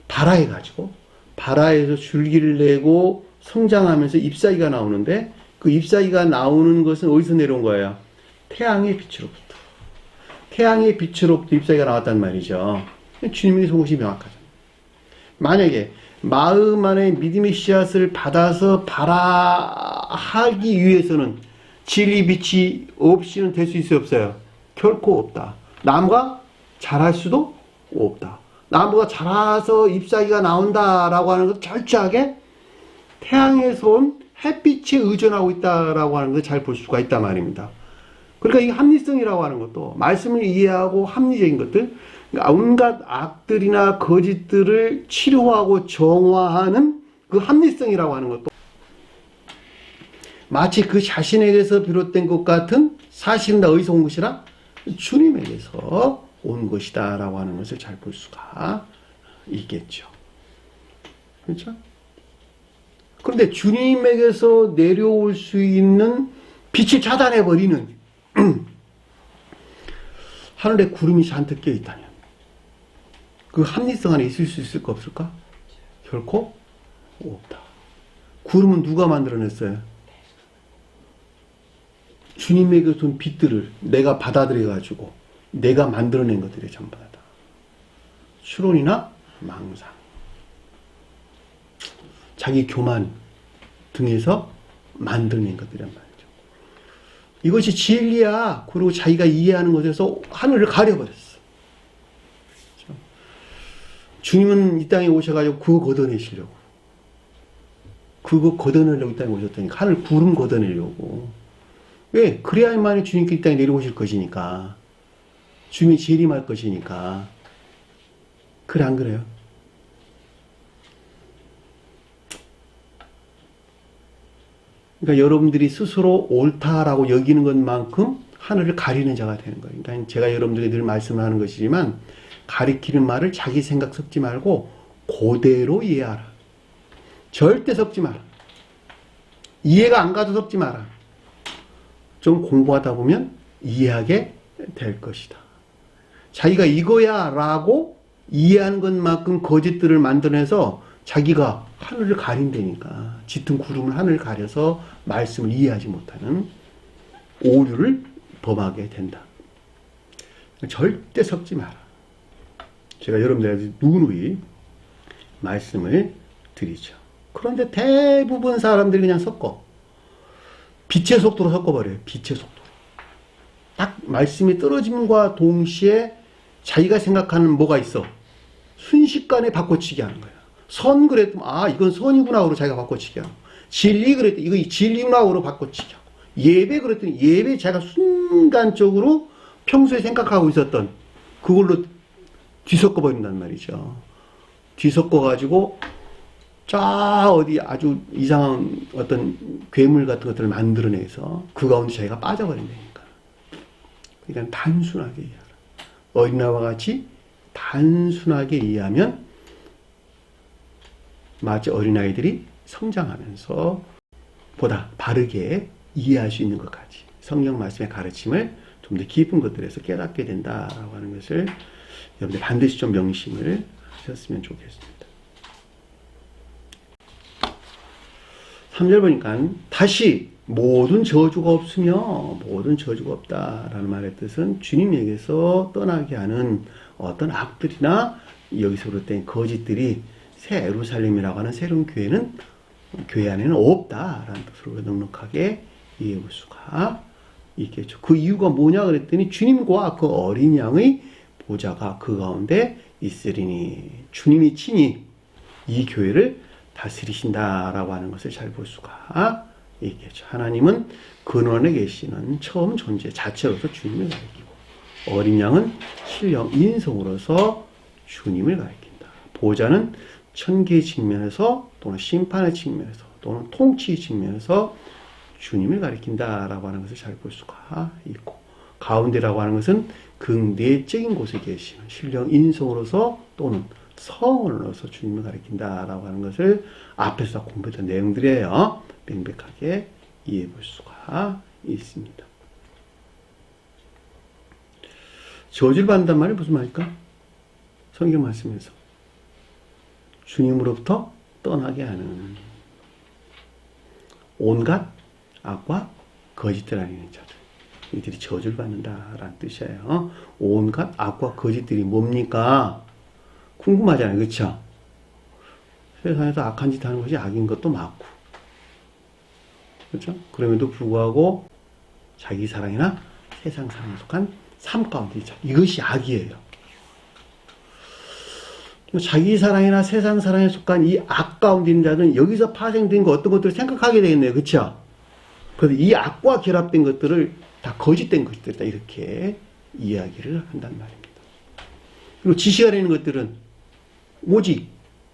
발화해가지고 발화해서 줄기를 내고 성장하면서 잎사귀가 나오는데 그 잎사귀가 나오는 것은 어디서 내려온 거예요? 태양의 빛으로부터. 태양의 빛으로부터 잎사귀가 나왔단 말이죠. 주님에게서 온 것이 명확하죠. 만약에 마음 안에 믿음의 씨앗을 받아서 발화하기 위해서는 진리 빛이 없이는 될 수 있어요, 없어요? 결코 없다. 나무가 자랄 수도 없다. 나무가 자라서 잎사귀가 나온다라고 하는 것은 철저하게 태양에서 온 햇빛에 의존하고 있다라고 하는 것을 잘 볼 수가 있단 말입니다. 그러니까 이 합리성이라고 하는 것도 말씀을 이해하고 합리적인 것들, 그러니까 온갖 악들이나 거짓들을 치료하고 정화하는 그 합리성이라고 하는 것도 마치 그 자신에게서 비롯된 것 같은 사실은 다 어디서 온 것이라? 주님에게서 온 것이다 라고 하는 것을 잘 볼 수가 있겠죠. 그렇죠? 그런데 주님에게서 내려올 수 있는 빛을 차단해버리는 하늘에 구름이 잔뜩 껴있다면 그 합리성 안에 있을 수 있을까 없을까? 결코 없다. 구름은 누가 만들어냈어요? 주님에게서 온 빛들을 내가 받아들여가지고 내가 만들어낸 것들이 전부 다 추론이나 망상, 자기 교만 등에서 만들어낸 것들이란 말이죠. 이것이 진리야. 그리고 자기가 이해하는 것에서 하늘을 가려버렸어. 그렇죠? 주님은 이 땅에 오셔가지고 그거 걷어내시려고. 그거 걷어내려고 이 땅에 오셨다니까. 하늘 구름 걷어내려고. 왜? 그래야만이 주님께 이 땅에 내려오실 것이니까. 주님이 재림할 것이니까. 그래 안 그래요? 그러니까 여러분들이 스스로 옳다라고 여기는 것만큼 하늘을 가리는 자가 되는 거예요. 그러니까 제가 여러분들에게 늘 말씀을 하는 것이지만 가리키는 말을 자기 생각 섞지 말고 그대로 이해하라. 절대 섞지 마라. 이해가 안 가도 섞지 마라. 좀 공부하다 보면 이해하게 될 것이다. 자기가 이거야 라고 이해하는 것만큼 거짓들을 만들어내서 자기가 하늘을 가린다니까. 짙은 구름을 하늘을 가려서 말씀을 이해하지 못하는 오류를 범하게 된다. 절대 섞지 마라. 제가 여러분들에게 누누이 말씀을 드리죠. 그런데 대부분 사람들이 그냥 섞어. 빛의 속도로 섞어버려요. 빛의 속도로. 딱 말씀이 떨어짐과 동시에 자기가 생각하는 뭐가 있어. 순식간에 바꿔치기 하는 거야. 선 그랬더니 이건 선이구나 하고 자기가 바꿔치기 하고, 진리 그랬더니 이거 진리구나 하고 바꿔치기 하고, 예배 그랬더니 예배 자기가 순간적으로 평소에 생각하고 있었던 그걸로 뒤섞어 버린단 말이죠. 뒤섞어 가지고 어디 아주 이상한 어떤 괴물 같은 것들을 만들어내서 그 가운데 자기가 빠져버린다니까. 그러니까 단순하게 이해하라. 어린아이와 같이 단순하게 이해하면 마치 어린아이들이 성장하면서 보다 바르게 이해할 수 있는 것까지 성경 말씀의 가르침을 좀 더 깊은 것들에서 깨닫게 된다라고 하는 것을 여러분들 반드시 좀 명심을 하셨으면 좋겠습니다. 3절 보니까 다시 모든 저주가 없으며 모든 저주가 없다라는 말의 뜻은 주님에게서 떠나게 하는 어떤 악들이나 여기서 비롯된 거짓들이 새 예루살렘이라고 하는 새로운 교회 안에는 없다라는 뜻으로 넉넉하게 이해해 볼 수가 있겠죠. 그 이유가 뭐냐 그랬더니 주님과 그 어린 양의 보좌가 그 가운데 있으리니 주님이 친히 이 교회를 다스리신다라고 하는 것을 잘 볼 수가 있겠죠. 하나님은 근원에 계시는 처음 존재 자체로서 주님을 가리키고 어린 양은 신령 인성으로서 주님을 가리킨다. 보좌는 천기의 측면에서 또는 심판의 측면에서 또는 통치의 측면에서 주님을 가리킨다라고 하는 것을 잘 볼 수가 있고 가운데라고 하는 것은 극내적인 곳에 계시는 신령 인성으로서 또는 성으로서 주님을 가리킨다라고 하는 것을 앞에서 공부했던 내용들이에요. 명백하게 이해해 볼 수가 있습니다. 저주를 받는단 말이 무슨 말일까? 성경 말씀에서 주님으로부터 떠나게 하는 온갖 악과 거짓들 아니는 자들, 이들이 저주를 받는다라는 뜻이에요. 온갖 악과 거짓들이 뭡니까? 궁금하잖아요. 그렇죠? 세상에서 악한 짓 하는 것이 악인 것도 맞고, 그렇죠? 그럼에도 불구하고 자기 사랑이나 세상 사랑에 속한 삶 가운데 있죠. 이것이 악이에요. 자기 사랑이나 세상 사랑에 속한 이 악 가운데 있는 자들은 여기서 파생된 거 어떤 것들을 생각하게 되겠네요. 그렇죠? 그래서 이 악과 결합된 것들을 다 거짓된 것들이다. 이렇게 이야기를 한단 말입니다. 그리고 지시가 되는 것들은 오직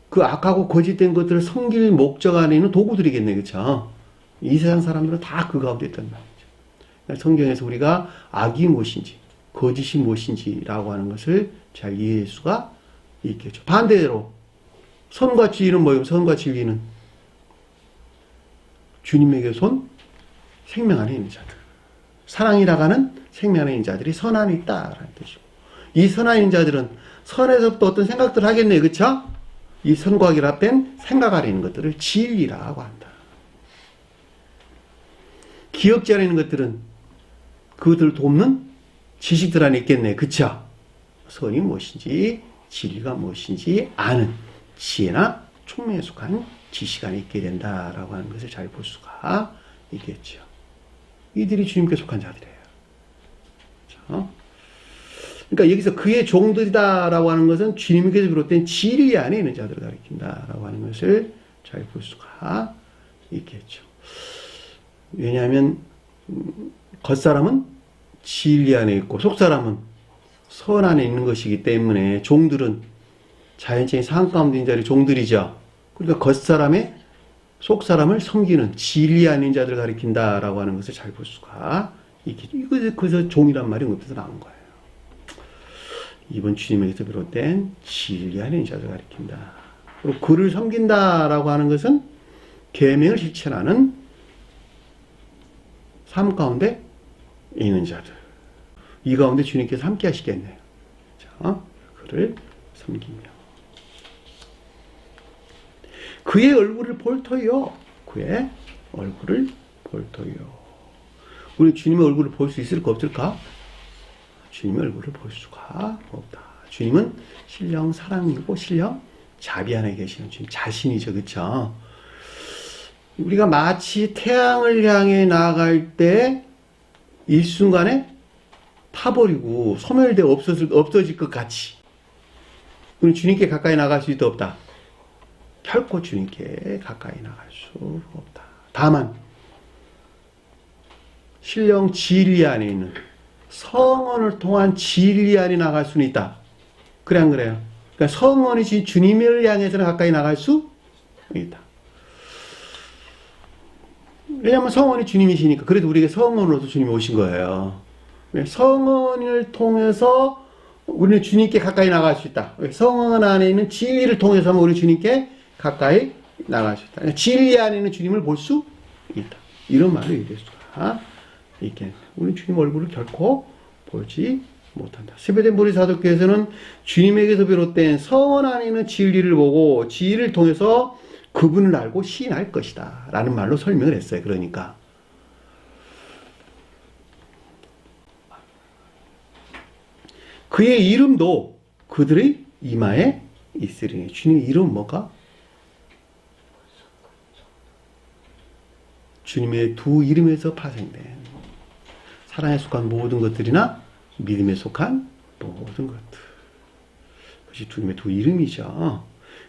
그 악하고 거짓된 것들을 섬길 목적 안에 있는 도구들이겠네요. 그렇죠? 이 세상 사람들은 다 그 가운데 있단 말이죠. 그러니까 성경에서 우리가 악이 무엇인지 거짓이 무엇인지라고 하는 것을 잘 이해할 수가 있겠죠. 반대로 선과 진리는 뭐예요? 선과 진리는 주님에게 손 생명 안에 있는 자들, 사랑이라고 하는 생명 안에 있는 자들이 선 안에 있다라는 뜻이고, 이 선 안에 있는 자들은 선에서부터 어떤 생각들을 하겠네요. 그렇죠? 이 선과 결합된 생각 안에 있는 것들을 진리라고 한다. 기억지 안에 있는 것들은 그들을 돕는 지식들 안에 있겠네. 그쵸? 선이 무엇인지, 진리가 무엇인지 아는 지혜나 총명에 속한 지식 안에 있게 된다라고 하는 것을 잘 볼 수가 있겠죠. 이들이 주님께 속한 자들이에요. 그렇죠? 그러니까 여기서 그의 종들이다라고 하는 것은 주님께서 비롯된 진리 안에 있는 자들을 가리킨다라고 하는 것을 잘 볼 수가 있겠죠. 왜냐하면 겉사람은 진리 안에 있고 속사람은 선 안에 있는 것이기 때문에 종들은 자연적인 상황 가운데 있는 자들이 종들이죠. 그러니까 겉사람의 속 사람을 섬기는 진리 아닌 자들을 가리킨다라고 하는 것을 잘 볼 수가 있겠죠. 그래서 종이란 말이 어디서 나온 거예요. 이번 주님에게서 비롯된 진리 아닌 자들을 가리킨다. 그리고 그를 섬긴다라고 하는 것은 계명을 실천하는 삶 가운데 있는 자들. 이 가운데 주님께서 함께 하시겠네요. 자, 그를 섬기며. 그의 얼굴을 볼 터이요. 그의 얼굴을 볼 터이요. 우리 주님의 얼굴을 볼 수 있을까 없을까? 주님의 얼굴을 볼 수가 없다. 주님은 신령 사랑이고 신령 자비 안에 계시는 주님 자신이죠. 그렇죠? 우리가 마치 태양을 향해 나아갈 때 일순간에 타버리고 소멸되어 없어질 것 같이 우리 주님께 가까이 나갈 수 있다 없다? 결코 주님께 가까이 나갈 수 없다. 다만 신령 진리 안에 있는 성언을 통한 진리 안에 나갈 수는 있다. 그래 안 그래요? 그러니까 성언이 주님을 향해서는 가까이 나갈 수 있다. 왜냐하면 성언이 주님이시니까. 그래도 우리에게 성언으로서 주님이 오신 거예요. 성언을 통해서 우리는 주님께 가까이 나갈 수 있다. 성언 안에 있는 진리를 통해서 우리 주님께 가까이 나갈 수 있다. 그러니까 진리 안에 있는 주님을 볼 수 있다. 이런 말을 얘기할 수가 있겠네요. 우리는 주님 얼굴을 결코 보지 못한다. 세배된 보리 사도교에서는 주님에게서 비롯된 성언 안에 있는 진리를 보고 진리를 통해서 그분을 알고 시인할 것이다 라는 말로 설명을 했어요. 그러니까 그의 이름도 그들의 이마에 있으리니. 주님의 이름은 뭐가? 주님의 두 이름에서 파생된 사랑에 속한 모든 것들이나 믿음에 속한 모든 것들. 그것이 주님의 두 이름이죠.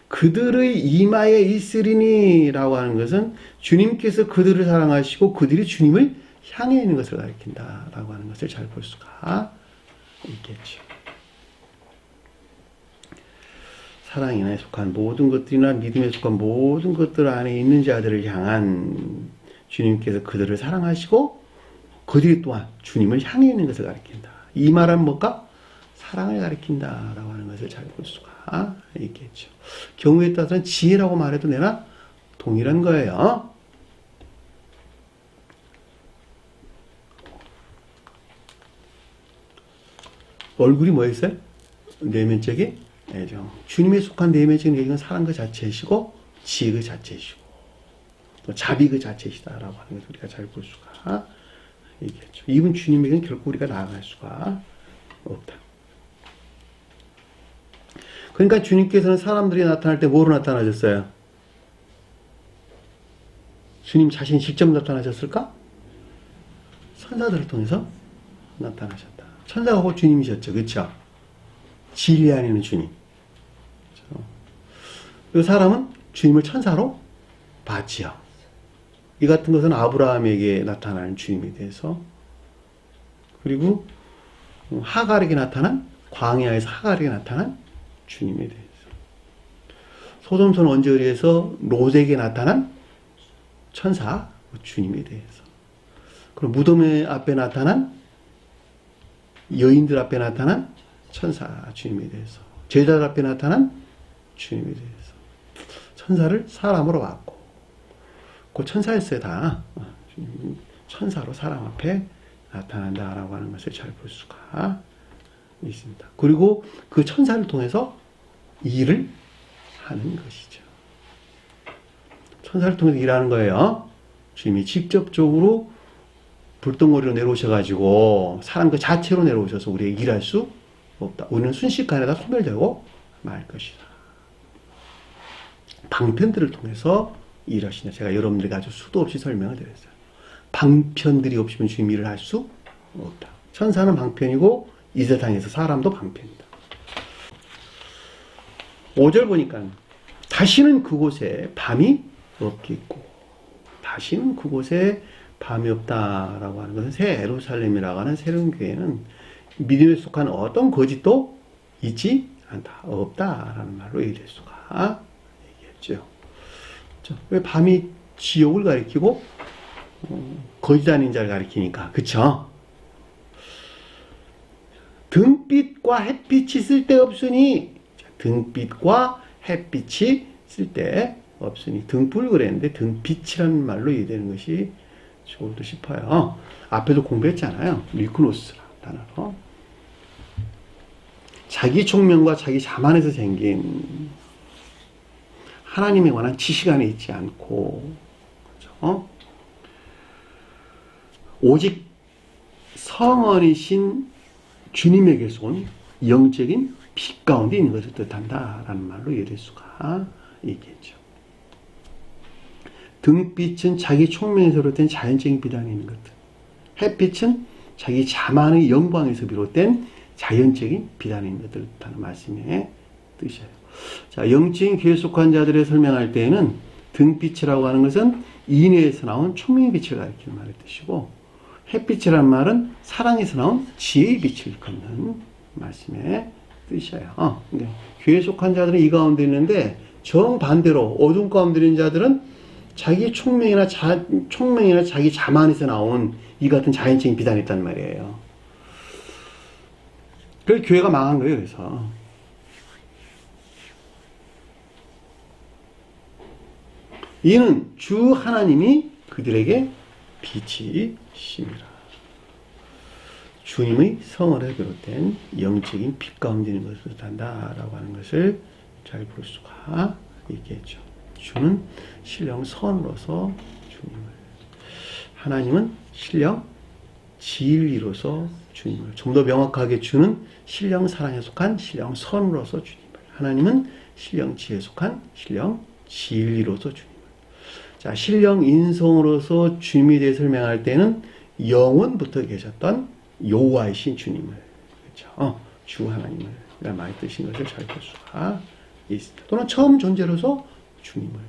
그들의 이마에 있으리니 라고 하는 것은 주님께서 그들을 사랑하시고 그들이 주님을 향해 있는 것을 가리킨다 라고 하는 것을 잘 볼 수가 있겠죠. 사랑에 속한 모든 것들이나 믿음에 속한 모든 것들 안에 있는 자들을 향한 주님께서 그들을 사랑하시고 그들이 또한 주님을 향해 있는 것을 가리킨다. 이 말은 뭘까? 사랑을 가리킨다 라고 하는 것을 잘 볼 수가 있겠죠. 경우에 따라서는 지혜라고 말해도 되나? 동일한 거예요. 얼굴이 뭐였어요? 내면적인 애정. 주님에 속한 내면적인 애정은 사랑 그 자체이시고 지혜 그 자체이시고 또 자비 그 자체이시다라고 하는 것을 우리가 잘 볼 수가 있겠죠. 이분 주님에게는 결코 우리가 나아갈 수가 없다. 그러니까 주님께서는 사람들이 나타날 때 뭐로 나타나셨어요? 주님 자신이 직접 나타나셨을까? 천사들을 통해서 나타나셨다. 천사가 곧 주님이셨죠. 그렇죠? 진리 안에 있는 주님. 이 사람은 주님을 천사로 봤지요. 이 같은 것은 아브라함에게 나타나는 주님에 대해서, 그리고 하갈에게 나타난, 광야에서 하갈에게 나타난 주님에 대해서, 소돔손 언저리에서 롯에게 나타난 천사 주님에 대해서, 그리고 무덤 앞에 나타난 여인들 앞에 나타난 천사 주님에 대해서, 제자들 앞에 나타난 주님에 대해서, 천사를 사람으로 봤고, 그 천사였어요. 다 천사로 사람 앞에 나타난다라고 하는 것을 잘 볼 수가 있습니다. 그리고 그 천사를 통해서 일을 하는 것이죠. 천사를 통해서 일하는 거예요. 주님이 직접적으로 불덩어리로 내려오셔가지고 사람 그 자체로 내려오셔서 우리에게 일할 수 없다. 우리는 순식간에 다 소멸되고 말 것이다. 방편들을 통해서 일하시냐. 제가 여러분들에게 아주 수도 없이 설명을 드렸어요. 방편들이 없으면 주님 일을 할 수 없다. 천사는 방편이고 이 세상에서 사람도 방편이다. 5절 보니까 다시는 그곳에 밤이 없겠고, 다시는 그곳에 밤이 없다라고 하는 것은 새 예루살렘이라고 하는 새로운 교회는 믿음에 속한 어떤 거짓도 있지 않다, 없다라는 말로 얘기할 수가 있겠죠. 왜 밤이 지옥을 가리키고 거짓 아닌 자를 가리키니까. 그쵸? 등빛과 햇빛이 쓸데없으니, 등빛과 햇빛이 쓸데없으니, 등불 그랬는데 등빛이라는 말로 이해되는 것이 좋을까 싶어요. 앞에도 공부했잖아요. 리크노스라는 단어로. 자기 총명과 자기 자만에서 생긴 하나님에 관한 지식 안에 있지 않고, 그렇죠? 오직 성원이신 주님에게서 온 영적인 빛 가운데 있는 것을 뜻한다라는 말로 이해될 수가 있겠죠. 등빛은 자기 총명에서 비롯된 자연적인 빛 안에 있는 것들. 햇빛은 자기 자만의 영광에서 비롯된 자연적인 빛 안에 있는 것들을 뜻하는 말씀의 뜻이에요. 자, 영적인 교회에 속한 자들을 설명할 때에는 등빛이라고 하는 것은 인애에서 나온 총명의 빛을 가리키는 말의 뜻이고, 햇빛이라는 말은 사랑에서 나온 지혜의 빛을 일컫는 말씀의 뜻이에요. 네. 교회에 속한 자들은 이 가운데 있는데, 정반대로 어둠 가운데 있는 자들은 자기 총명이나 자기 자만에서 나온 이 같은 자연적인 빛 안에 있단 말이에요. 그래서 교회가 망한 거예요. 그래서 이는 주 하나님이 그들에게 빛이심이라. 주님의 성원에 비롯된 영적인 빛 가운데 있는 것을 뜻한다라고 하는 것을 잘 볼 수가 있겠죠. 주는 신령 선으로서 주님을, 하나님은 신령 진리로서 주님을, 좀 더 명확하게 주는 신령 사랑에 속한 신령 선으로서 주님을, 하나님은 신령 지혜에 속한 신령 진리로서 주님을. 자, 신령 인성으로서 주님에 대해 설명할 때는 영원부터 계셨던 여호와이신 주님을, 그렇죠? 주 하나님을 많이 뜨신 것을 잘 볼 수가 있습니다. 또는 처음 존재로서 주님을,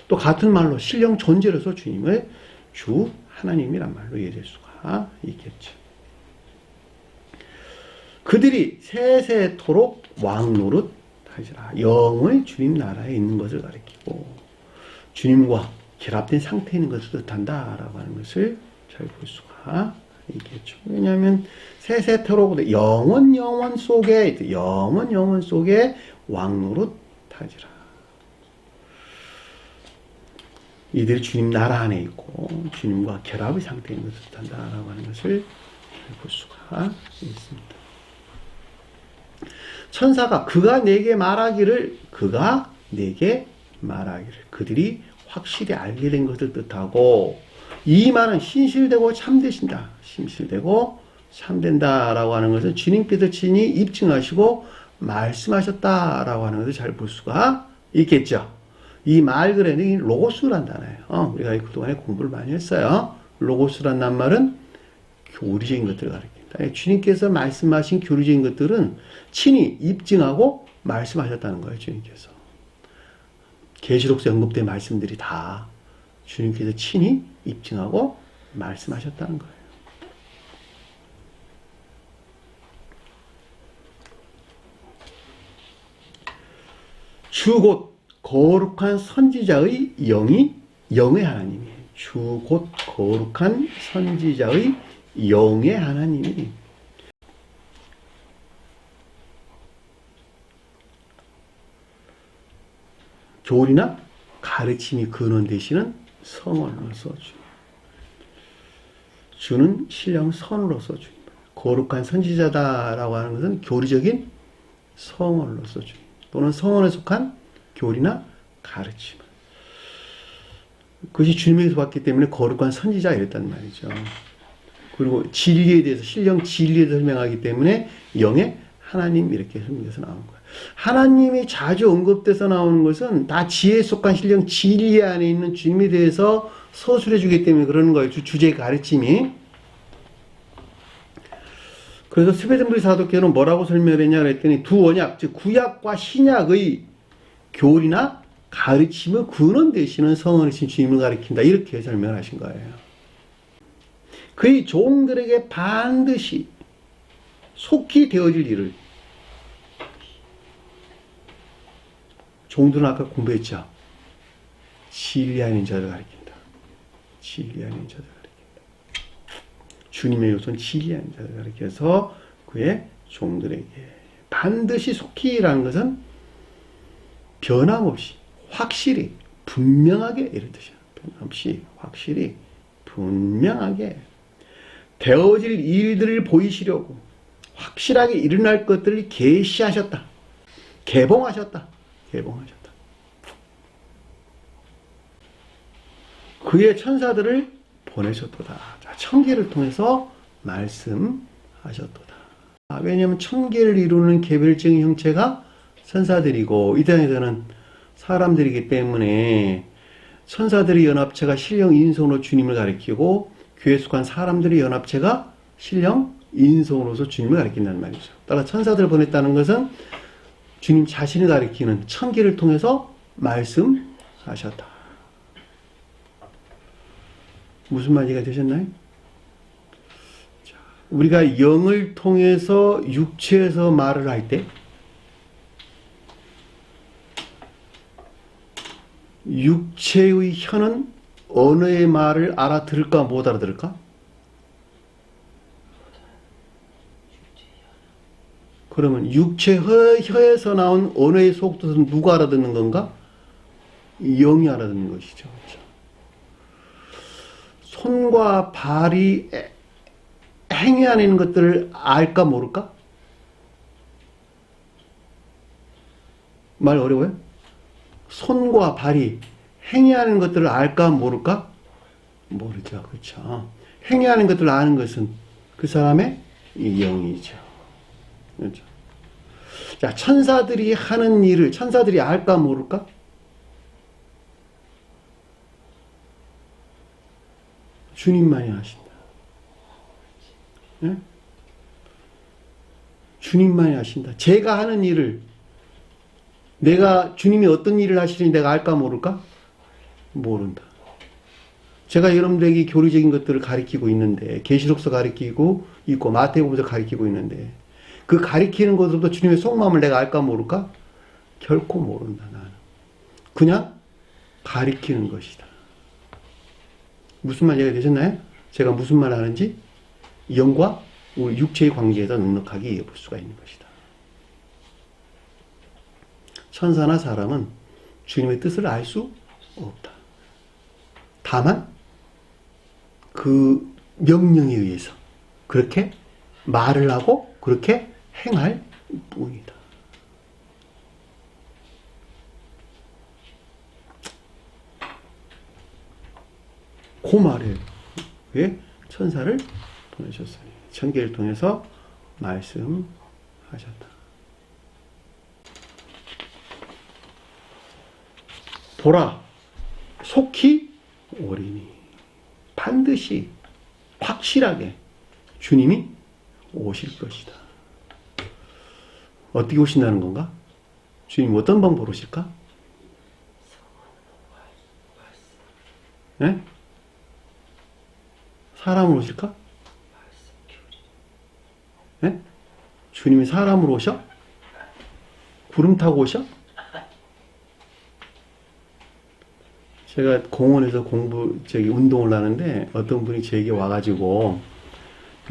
또 같은 말로 신령 존재로서 주님을 주 하나님이란 말로 이해될 수가 있겠죠. 그들이 세세토록 왕노릇 하시라. 영의 주님 나라에 있는 것을 가리키고 주님과 결합된 상태에 있는 것을 뜻한다라고 하는 것을 잘 볼 수가 있겠죠. 왜냐하면 세세토록 영원 속에 왕노릇 하시라. 이들이 주님 나라 안에 있고 주님과 결합의 상태에 있는 것을 뜻한다라고 하는 것을 잘 볼 수가 있습니다. 천사가 그가 내게 말하기를 그들이 확실히 알게 된 것을 뜻하고, 이 말은 신실되고 참되신다, 신실되고 참된다라고 하는 것은 주님께서 친히 입증하시고 말씀하셨다라고 하는 것을 잘 볼 수가 있겠죠. 이 말 그래는 로고스란 단어예요. 우리가 그동안에 공부를 많이 했어요. 로고스란 말은 교리적인 것들을 가리킨다. 주님께서 말씀하신 교리적인 것들은 친히 입증하고 말씀하셨다는 거예요. 주님께서. 계시록서 언급된 말씀들이 다 주님께서 친히 입증하고 말씀하셨다는 거예요. 주 곧 거룩한 선지자의 영의 하나님이에요. 주 곧 거룩한 선지자의 영의 하나님이 교리나 가르침이 근원 되시는 성원으로서 주는 신령 선으로서 주님, 거룩한 선지자다라고 하는 것은 교리적인 성원으로서 주님, 또는 성원에 속한 교리나 가르침, 그것이 주님에게서 왔기 때문에 거룩한 선지자 이랬단 말이죠. 그리고 진리에 대해서, 신령 진리에 대해서 설명하기 때문에 영의 하나님 이렇게 설명해서 나오는 거예요. 하나님이 자주 언급돼서 나오는 것은 다 지혜에 속한 신령 진리 안에 있는 주님에 대해서 서술해 주기 때문에 그러는 거예요. 주제의 가르침이. 그래서 스웨덴부리 사도교는 뭐라고 설명을 했냐 그랬더니 두 언약, 즉 구약과 신약의 교리나 가르침의 근원 되시는 성원이신 주님을 가리킨다, 이렇게 설명을 하신 거예요. 그의 종들에게 반드시 속히 되어질 일을, 종들은 아까 공부했죠. 진리하는 자를 가리킨다. 진리하는 자를 가리킨다. 주님의 요소는 진리하는 자를 가리켜서 그의 종들에게 반드시 속히라는 것은 변함없이 확실히 분명하게 이런 뜻이야. 변함없이 확실히 분명하게 되어질 일들을 보이시려고 확실하게 일어날 것들을 계시하셨다. 개봉하셨다. 개봉하셨다. 그의 천사들을 보내셨도다. 자, 천계를 통해서 말씀하셨도다. 왜냐하면 천계를 이루는 개별적인 형체가 천사들이고 이 땅에서는 사람들이기 때문에 천사들의 연합체가 신령 인성으로 주님을 가리키고 교회에 속한 사람들의 연합체가 신령 인성으로서 주님을 가리킨다는 말이죠. 따라 천사들을 보냈다는 것은 주님 자신을 가리키는 천계를 통해서 말씀하셨다. 무슨 말 이해가 되셨나요? 자, 우리가 영을 통해서 육체에서 말을 할 때 육체의 혀는 언어의 말을 알아들을까 못 알아들을까? 그러면 육체 혀에서 나온 언어의 속뜻은 누가 알아듣는 건가? 영이 알아듣는 것이죠. 그렇죠? 손과 발이 행위하는 것들을 알까 모를까? 말 어려워요? 손과 발이 행위하는 것들을 알까 모를까? 모르죠. 그렇죠. 행위하는 것들을 아는 것은 그 사람의 영이죠. 그렇죠. 자, 천사들이 하는 일을 천사들이 알까 모를까? 주님만이 아신다. 네? 주님만이 아신다. 제가 하는 일을 주님이 어떤 일을 하시는지 내가 알까 모를까? 모른다. 제가 여러분들에게 교리적인 것들을 가리키고 있는데 계시록서 가리키고 있고 마태복음서 가리키고 있는데 그 가리키는 것으로도 주님의 속마음을 내가 알까 모를까? 결코 모른다. 나는 그냥 가리키는 것이다. 무슨 말 이해가 되셨나요? 제가 무슨 말 하는지 영과 우리 육체의 관계에서 넉넉하게 이해볼 수가 있는 것이다. 천사나 사람은 주님의 뜻을 알 수 없다. 다만 그 명령에 의해서 그렇게 말을 하고 그렇게 행할 뿐이다. 그 말에 왜 천사를 보내셨어요. 천계를 통해서 말씀하셨다. 보라, 속히 오리니. 반드시 확실하게 주님이 오실 것이다. 어떻게 오신다는 건가? 주님 어떤 방법으로 오실까? 네? 사람으로 오실까? 네? 주님이 사람으로 오셔? 구름 타고 오셔? 제가 공원에서 운동을 하는데 어떤 분이 제게 와가지고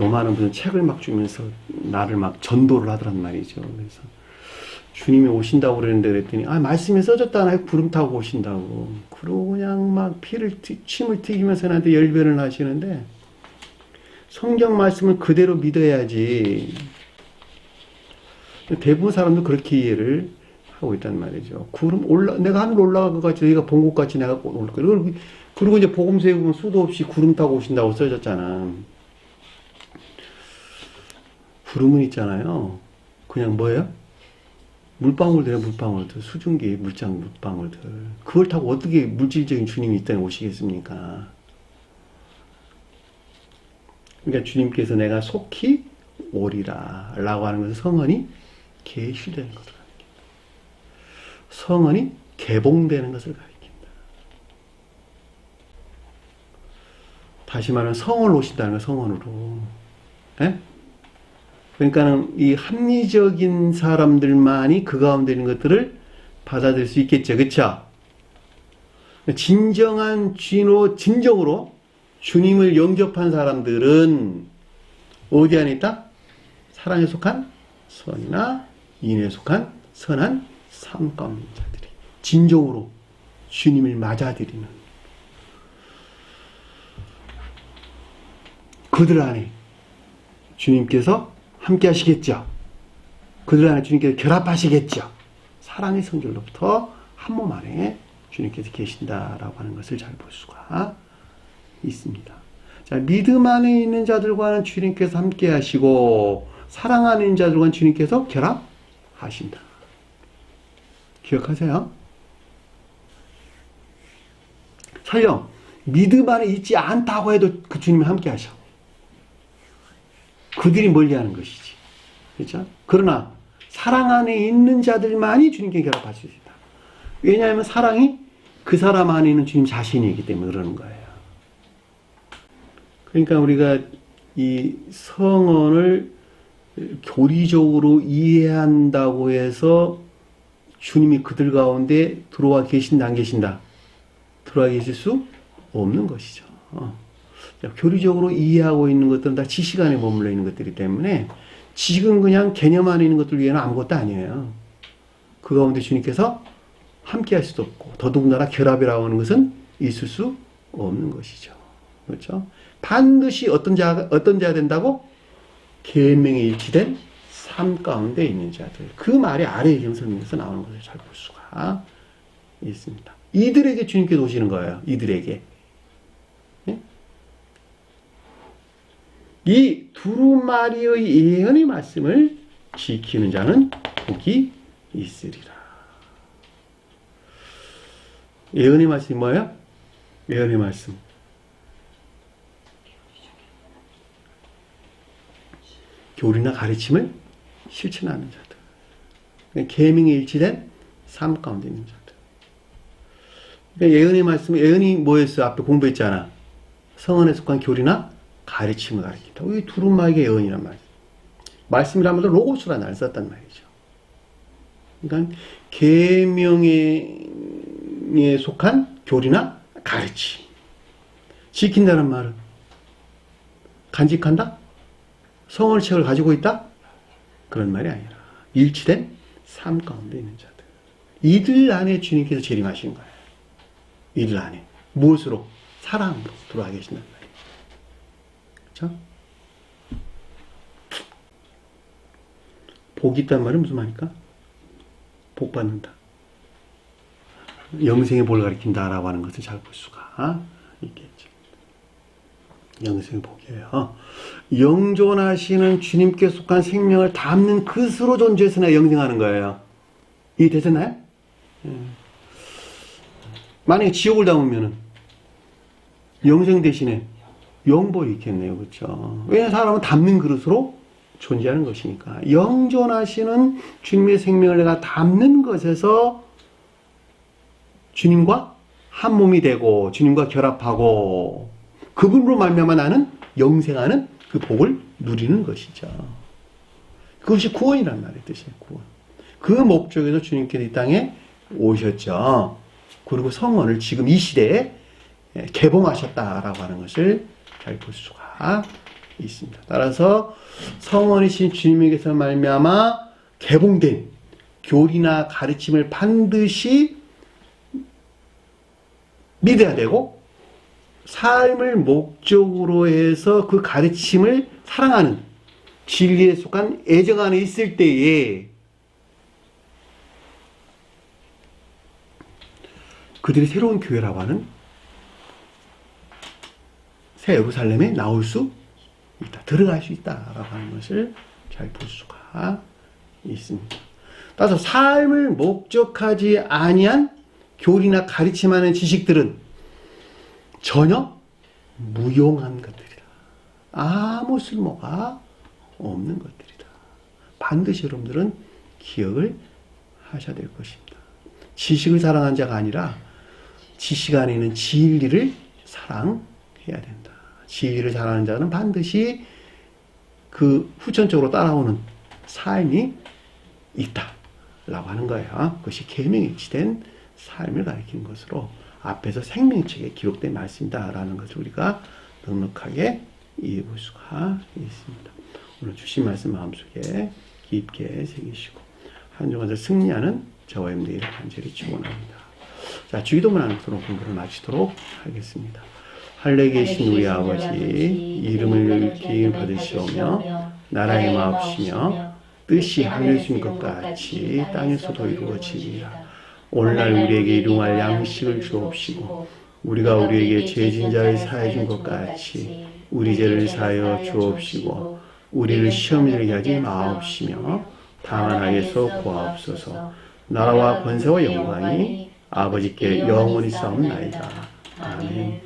요만한 무슨 책을 막 주면서 나를 막 전도를 하더란 말이죠. 그래서 주님이 오신다고 그랬는데 그랬더니 말씀에 써졌다나요? 구름 타고 오신다고. 그러고 그냥 막 침을 튀기면서 나한테 열변을 하시는데 성경 말씀을 그대로 믿어야지. 대부분 사람도 그렇게 이해를 하고 있단 말이죠. 내가 하늘 올라가서 저희가 본 곳같이 내가 올 거야. 그리고 이제 복음서에 보면 수도 없이 구름 타고 오신다고 써졌잖아. 구름은 있잖아요. 그냥 뭐예요? 물방울들이야, 물방울들. 수증기, 물방울들. 그걸 타고 어떻게 물질적인 주님이 이 땅에 오시겠습니까? 그러니까 주님께서 내가 속히 오리라 라고 하는 것은 성언이 계시되는 것을 가리킨다. 성언이 개봉되는 것을 가리킨다. 다시 말하면 성을 오신다는 거 성언으로. 에? 그러니까는 이 합리적인 사람들만이 그 가운데 있는 것들을 받아들일 수 있겠죠. 그쵸? 진정한 주인으로 진정으로 주님을 영접한 사람들은 어디 안에 있다? 사랑에 속한 선이나 인에 속한 선한 삶 가운데 있는 자들이 진정으로 주님을 맞아들이는 그들 안에 주님께서 함께 하시겠죠. 그들 안에 주님께서 결합하시겠죠. 사랑의 성질로부터 한 몸 안에 주님께서 계신다라고 하는 것을 잘 볼 수가 있습니다. 자, 믿음 안에 있는 자들과는 주님께서 함께 하시고 사랑 안에 있는 자들과는 주님께서 결합하신다. 기억하세요? 설령 믿음 안에 있지 않다고 해도 그 주님이 함께 하셔. 그들이 멀리하는 것이지. 그렇죠? 그러나 사랑 안에 있는 자들만이 주님께 결합할 수 있다. 왜냐하면 사랑이 그 사람 안에 있는 주님 자신이기 때문에 그러는 거예요. 그러니까 우리가 이 성언을 교리적으로 이해한다고 해서 주님이 그들 가운데 들어와 계신다 안 계신다? 들어와 계실 수 없는 것이죠. 교리적으로 이해하고 있는 것들은 다 지식 안에 머물러 있는 것들이기 때문에 지금 그냥 개념 안에 있는 것들 위에는 아무것도 아니에요. 그 가운데 주님께서 함께 할 수도 없고 더더군다나 결합이라고 하는 것은 있을 수 없는 것이죠. 그렇죠? 반드시 어떤 자가 된다고? 계명에 일치된 삶 가운데 있는 자들. 그 말이 아래의 경선에서 나오는 것을 잘 볼 수가 있습니다. 이들에게 주님께서 오시는 거예요. 이들에게. 네? 이 두루마리의 예언의 말씀을 지키는 자는 복이 있으리라. 예언의 말씀이 뭐예요? 예언의 말씀. 교리나 가르침을 실천하는 자들. 계명에 일치된 삶 가운데 있는 자들. 그러니까 예언의 말씀, 예언이 뭐였어요? 앞에 공부했잖아. 성언에 속한 교리나 가르침을 가르친다. 이 두루마리의 예언이란 말이에요. 말씀이라면 로고스라는 말을 썼단 말이죠. 그러니까 계명에 속한 교리나 가르침. 지킨다는 말은 간직한다? 성언의 책을 가지고 있다? 그런 말이 아니라 일치된 삶 가운데 있는 자들. 이들 안에 주님께서 재림하신 거예요. 이들 안에. 무엇으로? 사랑으로 들어와 계신단 말이에요. 그렇죠? 복이 있단 말은 무슨 말입니까? 복 받는다. 영생의 복을 가리킨다라고 하는 것을 잘 볼 수가 있겠죠. 영생의 복이에요. 영존하시는 주님께 속한 생명을 담는 그스로 존재해서 내가 영생하는 거예요. 이해되셨나요? 만약에 지옥을 담으면은 영생 대신에 영벌이 있겠네요. 그렇죠? 왜냐하면 사람은 담는 그릇으로 존재하는 것이니까. 영존하시는 주님의 생명을 내가 담는 것에서 주님과 한 몸이 되고 주님과 결합하고 그분으로 말미암아 나는 영생하는 그 복을 누리는 것이죠. 그것이 구원이란 말의 뜻이에요. 구원. 그 목적에서 주님께서 이 땅에 오셨죠. 그리고 성언을 지금 이 시대에 개봉하셨다라고 하는 것을 잘 볼 수가 있습니다. 따라서 성언이신 주님에게서 말미암아 개봉된 교리나 가르침을 반드시 믿어야 되고 삶을 목적으로 해서 그 가르침을 사랑하는 진리에 속한 애정 안에 있을 때에 그들이 새로운 교회라고 하는 새 예루살렘에 나올 수 있다. 들어갈 수 있다라고 하는 것을 잘 볼 수가 있습니다. 따라서 삶을 목적하지 아니한 교리나 가르침하는 지식들은 전혀 무용한 것들이다. 아무 쓸모가 없는 것들이다. 반드시 여러분들은 기억을 하셔야 될 것입니다. 지식을 사랑한 자가 아니라 지식 안에 있는 진리를 사랑해야 된다. 진리를 사랑하는 자는 반드시 그 후천적으로 따라오는 삶이 있다라고 하는 거예요. 그것이 계명에 일치된 삶을 가리키는 것으로 앞에서 생명책에 기록된 말씀이다라는 것을 우리가 넉넉하게 이해해 볼 수가 있습니다. 오늘 주신 말씀 마음속에 깊게 새기시고 한 주간 더 승리하는 저와 여러분들이 간절히 축원합니다. 자, 주기도문 하도록 공부를 마치도록 하겠습니다. 하늘에 계신 우리 아버지, 이름을 기름 받으시오며 나라의 마옵시며 뜻이 하늘에서 이룬 것 같이 땅에서도 이루어지리라. 오늘날 우리에게 일용할 양식을 주옵시고 우리가 우리에게 죄진 자를 사해 준 것 같이 우리 죄를 사하여 주옵시고 우리를 시험에 들게 하지 마옵시며 다만 악에서 구하옵소서. 나라와 권세와 영광이 아버지께 영원히 싸움나이다. 아멘.